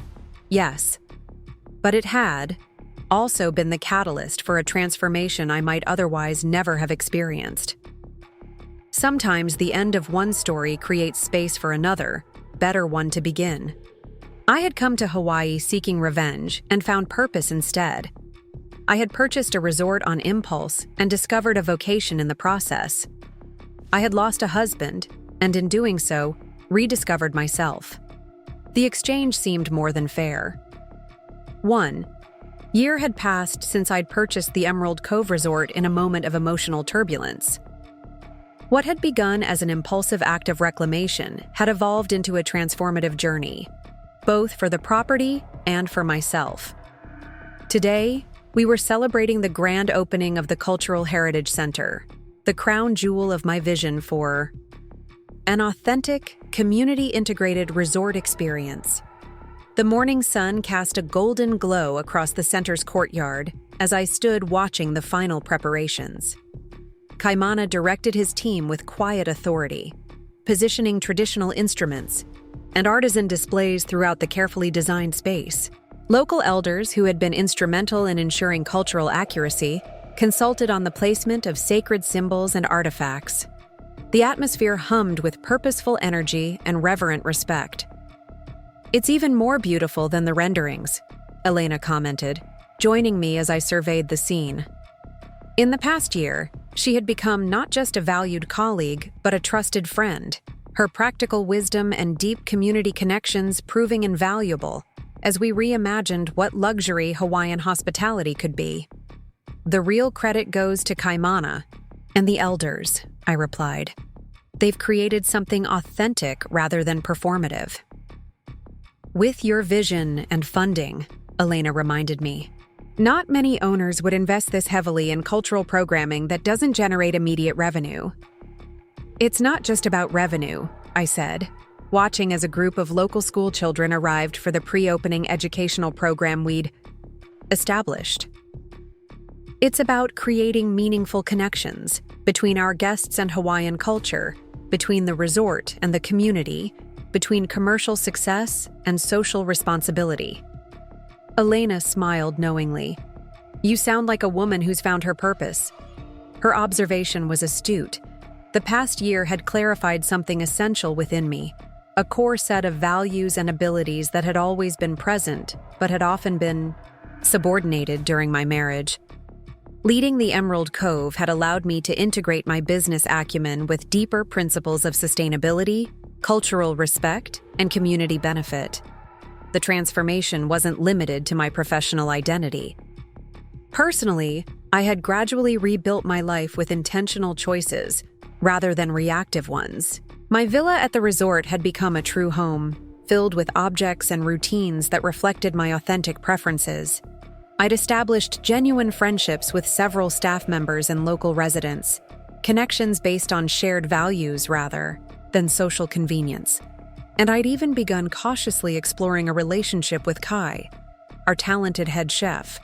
yes, but it had also been the catalyst for a transformation I might otherwise never have experienced. Sometimes the end of one story creates space for another, better one to begin. I had come to Hawaii seeking revenge and found purpose instead. I had purchased a resort on impulse and discovered a vocation in the process. I had lost a husband, and in doing so, rediscovered myself. The exchange seemed more than fair. 1 year had passed since I'd purchased the Emerald Cove Resort in a moment of emotional turbulence. What had begun as an impulsive act of reclamation had evolved into a transformative journey, both for the property and for myself. Today, we were celebrating the grand opening of the Cultural Heritage Center, the crown jewel of my vision for an authentic, community-integrated resort experience. The morning sun cast a golden glow across the center's courtyard as I stood watching the final preparations. Kayla directed his team with quiet authority, positioning traditional instruments and artisan displays throughout the carefully designed space. Local elders who had been instrumental in ensuring cultural accuracy consulted on the placement of sacred symbols and artifacts. The atmosphere hummed with purposeful energy and reverent respect. "It's even more beautiful than the renderings," Elena commented, joining me as I surveyed the scene. In the past year, she had become not just a valued colleague, but a trusted friend, her practical wisdom and deep community connections proving invaluable as we reimagined what luxury Hawaiian hospitality could be. "The real credit goes to Kayla and the elders," I replied. "They've created something authentic rather than performative." "With your vision and funding," Elena reminded me. "Not many owners would invest this heavily in cultural programming that doesn't generate immediate revenue." "It's not just about revenue," I said, watching as a group of local school children arrived for the pre-opening educational program we'd established. "It's about creating meaningful connections between our guests and Hawaiian culture, between the resort and the community, between commercial success and social responsibility." Elena smiled knowingly. "You sound like a woman who's found her purpose." Her observation was astute. The past year had clarified something essential within me, a core set of values and abilities that had always been present, but had often been subordinated during my marriage. Leading the Emerald Cove had allowed me to integrate my business acumen with deeper principles of sustainability, cultural respect, and community benefit. The transformation wasn't limited to my professional identity. Personally, I had gradually rebuilt my life with intentional choices, rather than reactive ones. My villa at the resort had become a true home, filled with objects and routines that reflected my authentic preferences. I'd established genuine friendships with several staff members and local residents, connections based on shared values rather than social convenience. And I'd even begun cautiously exploring a relationship with Kai, our talented head chef,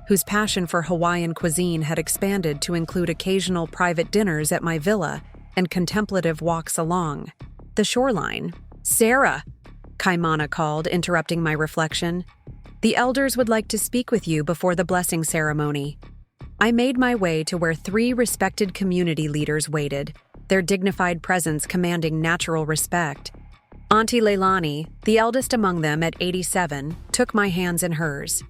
whose passion for Hawaiian cuisine had expanded to include occasional private dinners at my villa and contemplative walks along the shoreline. "Sarah," Kaimana called, interrupting my reflection. "The elders would like to speak with you before the blessing ceremony." I made my way to where 3 respected community leaders waited, their dignified presence commanding natural respect. Auntie Leilani, the eldest among them at 87, took my hands in hers.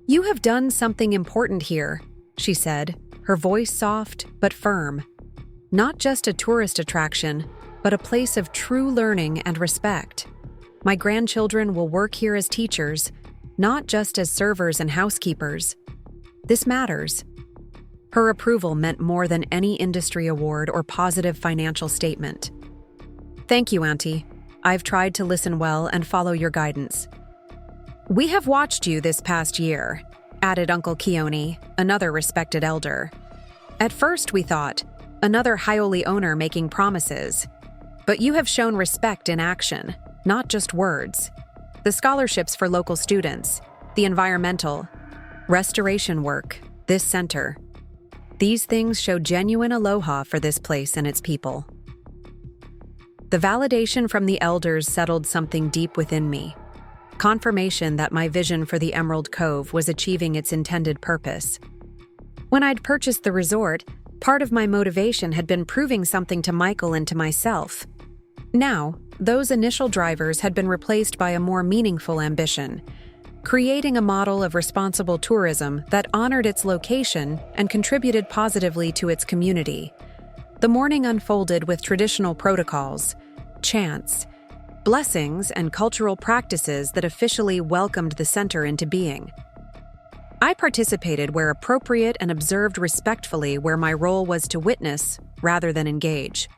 "You have done something important here," she said, her voice soft but firm. "Not just a tourist attraction, but a place of true learning and respect. My grandchildren will work here as teachers, not just as servers and housekeepers. This matters." Her approval meant more than any industry award or positive financial statement. "Thank you, Auntie. I've tried to listen well and follow your guidance." "We have watched you this past year," added Uncle Keone, another respected elder. "At first we thought, another Hioli owner making promises. But you have shown respect in action, not just words. The scholarships for local students, the environmental, restoration work, this center. These things show genuine aloha for this place and its people." The validation from the elders settled something deep within me. Confirmation that my vision for the Emerald Cove was achieving its intended purpose. When I'd purchased the resort, part of my motivation had been proving something to Michael and to myself. Now, those initial drivers had been replaced by a more meaningful ambition, creating a model of responsible tourism that honored its location and contributed positively to its community. The morning unfolded with traditional protocols, chants, blessings, and cultural practices that officially welcomed the center into being. I participated where appropriate and observed respectfully where my role was to witness rather than engage.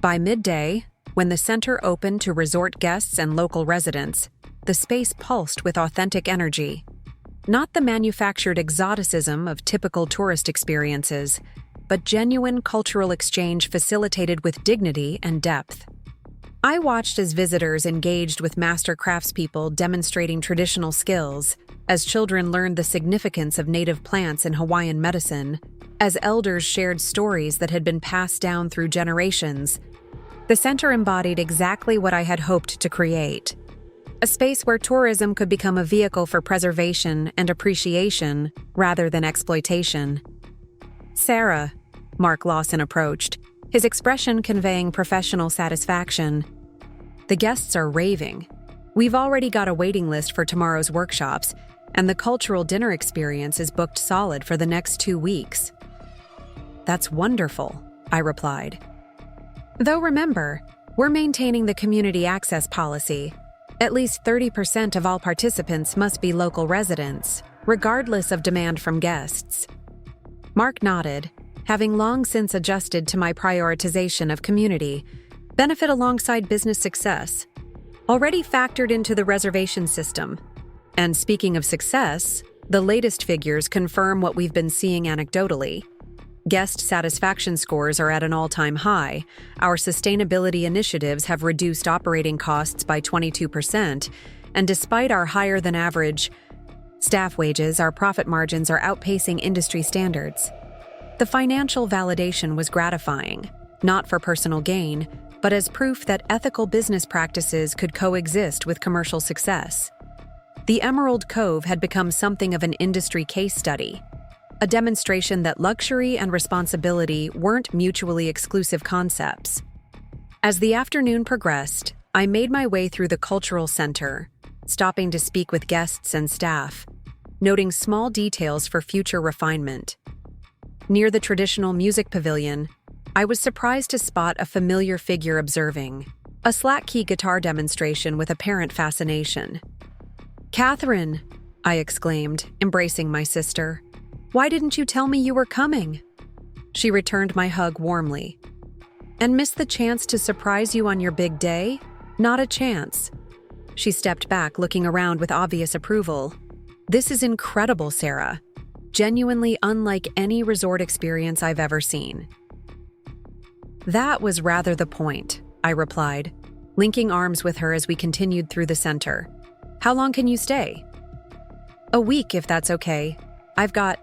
By midday, when the center opened to resort guests and local residents, the space pulsed with authentic energy. Not the manufactured exoticism of typical tourist experiences, but genuine cultural exchange facilitated with dignity and depth. I watched as visitors engaged with master craftspeople demonstrating traditional skills, as children learned the significance of native plants in Hawaiian medicine, as elders shared stories that had been passed down through generations. The center embodied exactly what I had hoped to create. A space where tourism could become a vehicle for preservation and appreciation rather than exploitation. "Sarah," Mark Lawson approached, his expression conveying professional satisfaction. "The guests are raving. We've already got a waiting list for tomorrow's workshops, and the cultural dinner experience is booked solid for the next 2 weeks." "That's wonderful," I replied. "Though remember, we're maintaining the community access policy. At least 30% of all participants must be local residents, regardless of demand from guests." Mark nodded, having long since adjusted to my prioritization of community, benefit alongside business success, already factored into the reservation system. And speaking of success, the latest figures confirm what we've been seeing anecdotally. Guest satisfaction scores are at an all-time high. Our sustainability initiatives have reduced operating costs by 22%, and despite our higher-than-average staff wages, our profit margins are outpacing industry standards. The financial validation was gratifying, not for personal gain, but as proof that ethical business practices could coexist with commercial success. The Emerald Cove had become something of an industry case study, a demonstration that luxury and responsibility weren't mutually exclusive concepts. As the afternoon progressed, I made my way through the cultural center, stopping to speak with guests and staff, noting small details for future refinement. Near the traditional music pavilion, I was surprised to spot a familiar figure observing a slack-key guitar demonstration with apparent fascination. "Catherine," I exclaimed, embracing my sister. "Why didn't you tell me you were coming?" She returned my hug warmly. "And missed the chance to surprise you on your big day? Not a chance." She stepped back, looking around with obvious approval. "This is incredible, Sarah. Genuinely unlike any resort experience I've ever seen." "That was rather the point," I replied, linking arms with her as we continued through the center. "How long can you stay?" "A week, if that's okay. I've got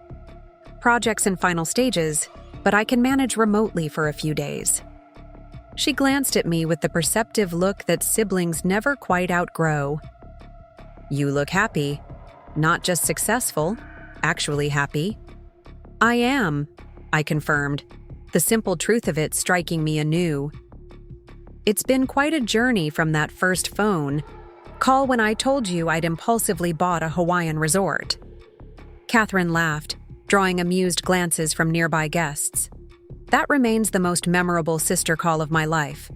projects in final stages, but I can manage remotely for a few days." She glanced at me with the perceptive look that siblings never quite outgrow. "You look happy. Not just successful, actually happy." "I am," I confirmed, the simple truth of it striking me anew. "It's been quite a journey from that first phone call when I told you I'd impulsively bought a Hawaiian resort." Catherine laughed, drawing amused glances from nearby guests. "That remains the most memorable sister call of my life."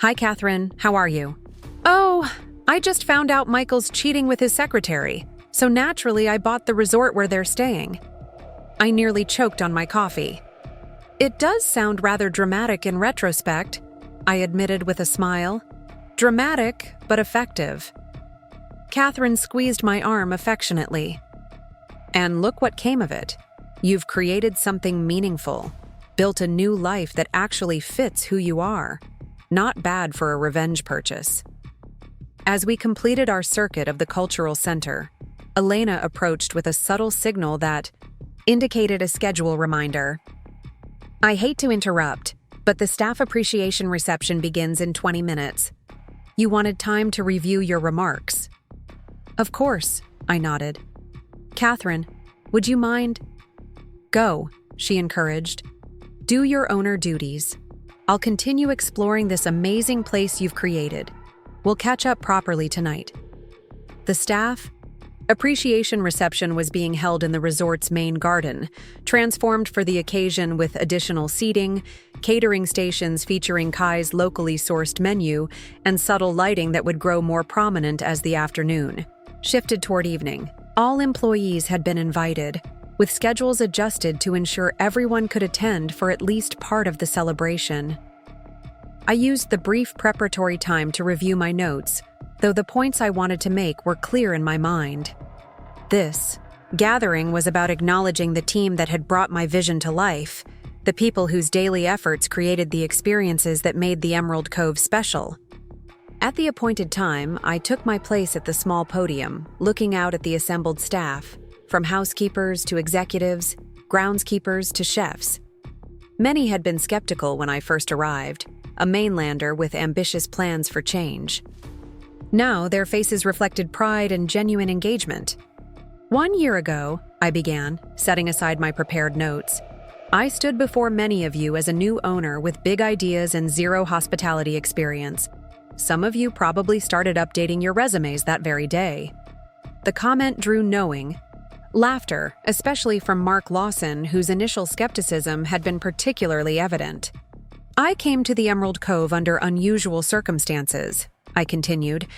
"Hi, Catherine. How are you?" "Oh, I just found out Michael's cheating with his secretary, so naturally I bought the resort where they're staying." I nearly choked on my coffee. "It does sound rather dramatic in retrospect," I admitted with a smile. "Dramatic, but effective." Catherine squeezed my arm affectionately. "And look what came of it. You've created something meaningful, built a new life that actually fits who you are. Not bad for a revenge purchase." As we completed our circuit of the cultural center, Elena approached with a subtle signal that indicated a schedule reminder. "I hate to interrupt, but the staff appreciation reception begins in 20 minutes. You wanted time to review your remarks." "Of course," I nodded. "Catherine, would you mind?" "Go," she encouraged. "Do your owner duties. I'll continue exploring this amazing place you've created. We'll catch up properly tonight." The staff appreciation reception was being held in the resort's main garden, transformed for the occasion with additional seating, catering stations featuring Kai's locally sourced menu, and subtle lighting that would grow more prominent as the afternoon shifted toward evening. All employees had been invited, with schedules adjusted to ensure everyone could attend for at least part of the celebration. I used the brief preparatory time to review my notes, though the points I wanted to make were clear in my mind. This gathering was about acknowledging the team that had brought my vision to life, the people whose daily efforts created the experiences that made the Emerald Cove special. At the appointed time, I took my place at the small podium, looking out at the assembled staff, from housekeepers to executives, groundskeepers to chefs. Many had been skeptical when I first arrived, a mainlander with ambitious plans for change. Now their faces reflected pride and genuine engagement. "1 year ago," I began, setting aside my prepared notes, "I stood before many of you as a new owner with big ideas and zero hospitality experience. Some of you probably started updating your resumes that very day." The comment drew knowing laughter, especially from Mark Lawson, whose initial skepticism had been particularly evident. "I came to the Emerald Cove under unusual circumstances," I continued,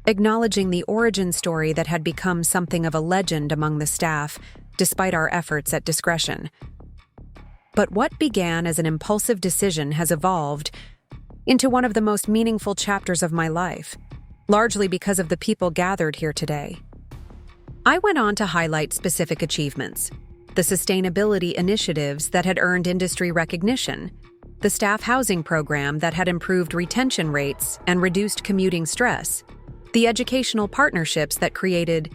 acknowledging the origin story that had become something of a legend among the staff, despite our efforts at discretion. "But what began as an impulsive decision has evolved into one of the most meaningful chapters of my life, largely because of the people gathered here today." I went on to highlight specific achievements, the sustainability initiatives that had earned industry recognition, the staff housing program that had improved retention rates and reduced commuting stress, the educational partnerships that created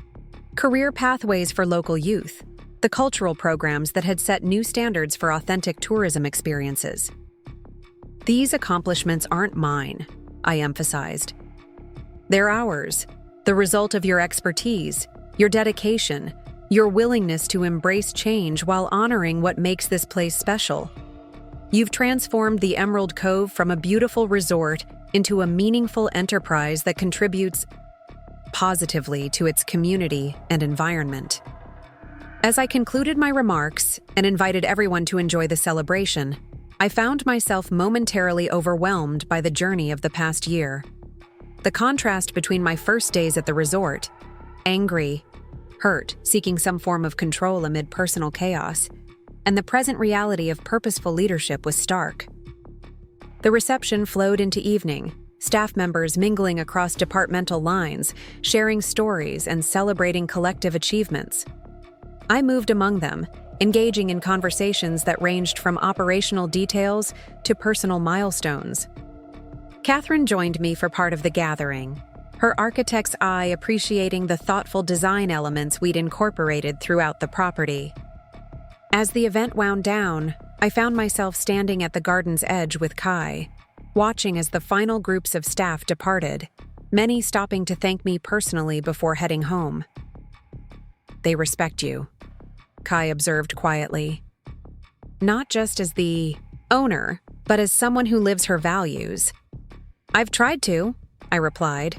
career pathways for local youth, the cultural programs that had set new standards for authentic tourism experiences. "These accomplishments aren't mine," I emphasized. "They're ours, the result of your expertise, your dedication, your willingness to embrace change while honoring what makes this place special. You've transformed the Emerald Cove from a beautiful resort into a meaningful enterprise that contributes positively to its community and environment." As I concluded my remarks and invited everyone to enjoy the celebration, I found myself momentarily overwhelmed by the journey of the past year. The contrast between my first days at the resort, angry, hurt, seeking some form of control amid personal chaos, and the present reality of purposeful leadership was stark. The reception flowed into evening, staff members mingling across departmental lines, sharing stories and celebrating collective achievements. I moved among them, engaging in conversations that ranged from operational details to personal milestones. Catherine joined me for part of the gathering, her architect's eye appreciating the thoughtful design elements we'd incorporated throughout the property. As the event wound down, I found myself standing at the garden's edge with Kai. watching as the final groups of staff departed, many stopping to thank me personally before heading home. "They respect you," Kai observed quietly. "Not just as the owner, but as someone who lives her values." "I've tried to," I replied,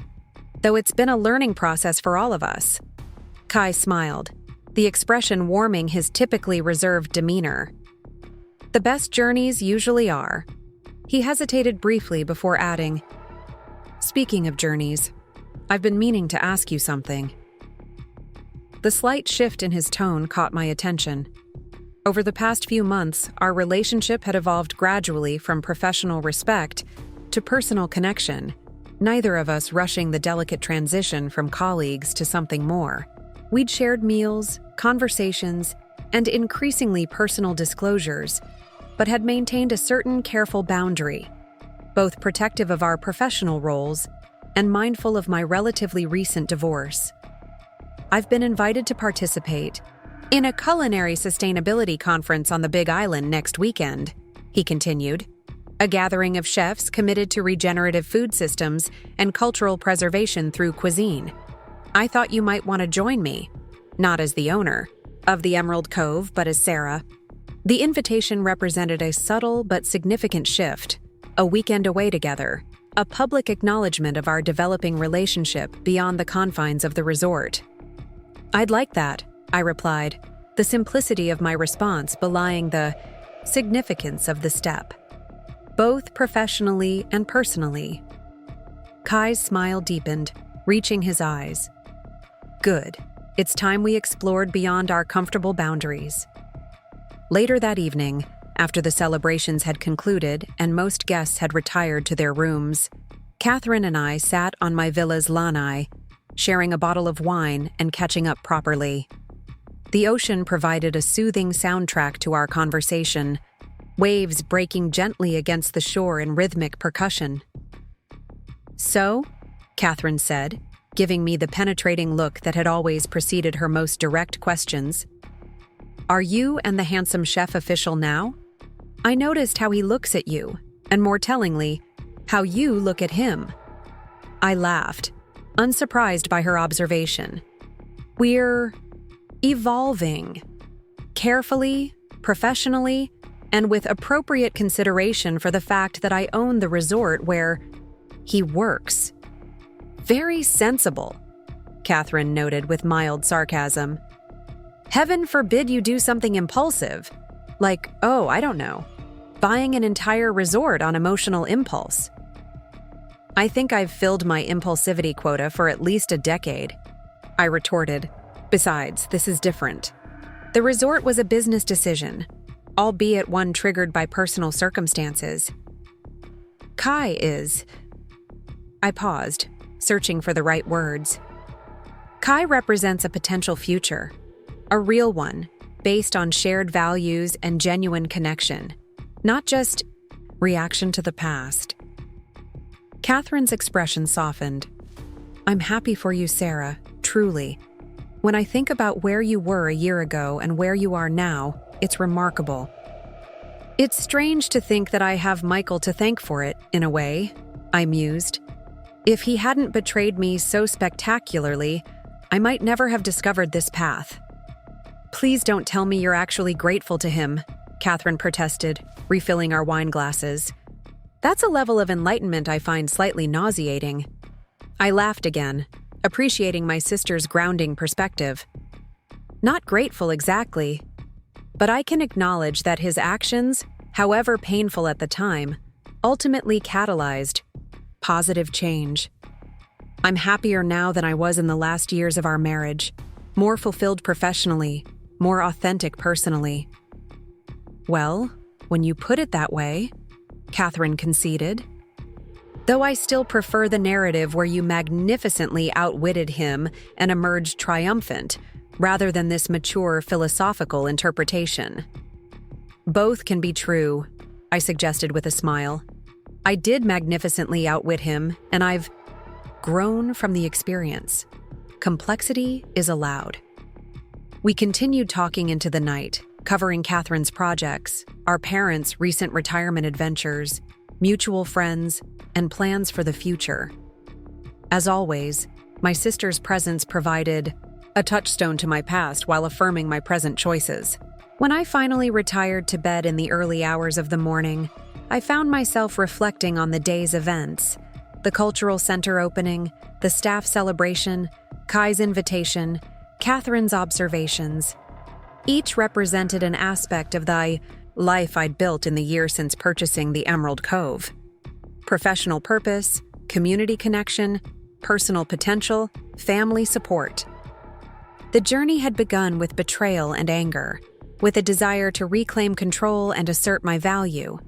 "though it's been a learning process for all of us." Kai smiled, the expression warming his typically reserved demeanor. "The best journeys usually are." He hesitated briefly before adding, "Speaking of journeys, I've been meaning to ask you something." The slight shift in his tone caught my attention. Over the past few months, our relationship had evolved gradually from professional respect to personal connection, neither of us rushing the delicate transition from colleagues to something more. We'd shared meals, conversations, and increasingly personal disclosures, but had maintained a certain careful boundary, both protective of our professional roles and mindful of my relatively recent divorce. "I've been invited to participate in a culinary sustainability conference on the Big Island next weekend," he continued, "a gathering of chefs committed to regenerative food systems and cultural preservation through cuisine. I thought you might want to join me, not as the owner of the Emerald Cove, but as Sarah." The invitation represented a subtle but significant shift, a weekend away together, a public acknowledgement of our developing relationship beyond the confines of the resort. "I'd like that," I replied, the simplicity of my response belying the significance of the step, both professionally and personally. Kai's smile deepened, reaching his eyes. "Good. It's time we explored beyond our comfortable boundaries." Later that evening, after the celebrations had concluded and most guests had retired to their rooms, Catherine and I sat on my villa's lanai, sharing a bottle of wine and catching up properly. The ocean provided a soothing soundtrack to our conversation, waves breaking gently against the shore in rhythmic percussion. "So," Catherine said, giving me the penetrating look that had always preceded her most direct questions, "are you and the handsome chef official now? I noticed how he looks at you, and more tellingly, how you look at him." I laughed, unsurprised by her observation. "We're evolving. Carefully, professionally, and with appropriate consideration for the fact that I own the resort where he works." "Very sensible," Catherine noted with mild sarcasm. "Heaven forbid you do something impulsive, like, oh, I don't know, buying an entire resort on emotional impulse." "I think I've filled my impulsivity quota for at least a decade," I retorted. "Besides, this is different. The resort was a business decision, albeit one triggered by personal circumstances. Kai is..." I paused, searching for the right words. "Kai represents a potential future, a real one, based on shared values and genuine connection, not just reaction to the past." Catherine's expression softened. "I'm happy for you, Sarah, truly. When I think about where you were a year ago and where you are now, it's remarkable." "It's strange to think that I have Michael to thank for it, in a way," I mused. "If he hadn't betrayed me so spectacularly, I might never have discovered this path." "Please don't tell me you're actually grateful to him," Catherine protested, refilling our wine glasses. "That's a level of enlightenment I find slightly nauseating." I laughed again, appreciating my sister's grounding perspective. "Not grateful exactly, but I can acknowledge that his actions, however painful at the time, ultimately catalyzed positive change. I'm happier now than I was in the last years of our marriage, more fulfilled professionally, more authentic personally." "Well, when you put it that way," Catherine conceded. "Though I still prefer the narrative where you magnificently outwitted him and emerged triumphant, rather than this mature philosophical interpretation." "Both can be true," I suggested with a smile. "I did magnificently outwit him, and I've grown from the experience. Complexity is allowed." We continued talking into the night, covering Catherine's projects, our parents' recent retirement adventures, mutual friends, and plans for the future. As always, my sister's presence provided a touchstone to my past while affirming my present choices. When I finally retired to bed in the early hours of the morning, I found myself reflecting on the day's events: the cultural center opening, the staff celebration, Kai's invitation, Catherine's observations. Each represented an aspect of the life I'd built in the year since purchasing the Emerald Cove. Professional purpose, community connection, personal potential, family support. The journey had begun with betrayal and anger, with a desire to reclaim control and assert my value.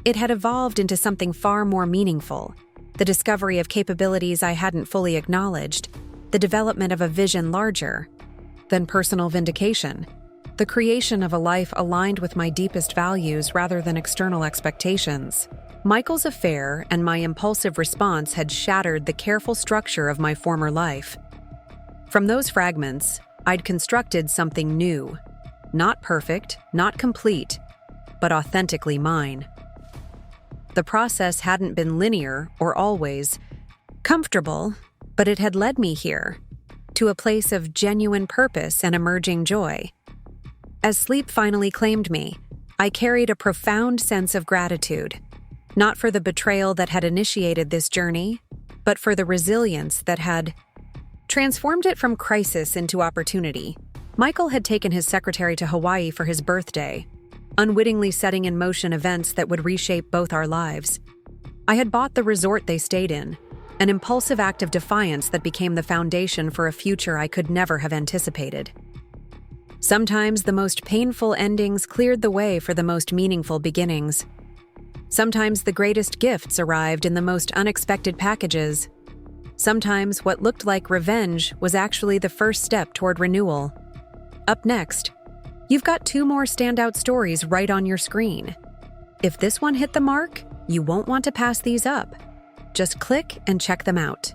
It had evolved into something far more meaningful: the discovery of capabilities I hadn't fully acknowledged, the development of a vision larger than personal vindication, the creation of a life aligned with my deepest values rather than external expectations. Michael's affair and my impulsive response had shattered the careful structure of my former life. From those fragments, I'd constructed something new. Not perfect, not complete, but authentically mine. The process hadn't been linear or always comfortable, but it had led me here, to a place of genuine purpose and emerging joy. As sleep finally claimed me, I carried a profound sense of gratitude, not for the betrayal that had initiated this journey, but for the resilience that had transformed it from crisis into opportunity. Michael had taken his secretary to Hawaii for his birthday, unwittingly setting in motion events that would reshape both our lives. I had bought the resort they stayed in, an impulsive act of defiance that became the foundation for a future I could never have anticipated. Sometimes the most painful endings cleared the way for the most meaningful beginnings. Sometimes the greatest gifts arrived in the most unexpected packages. Sometimes what looked like revenge was actually the first step toward renewal. Up next, you've got 2 more standout stories right on your screen. If this one hit the mark, you won't want to pass these up. Just click and check them out.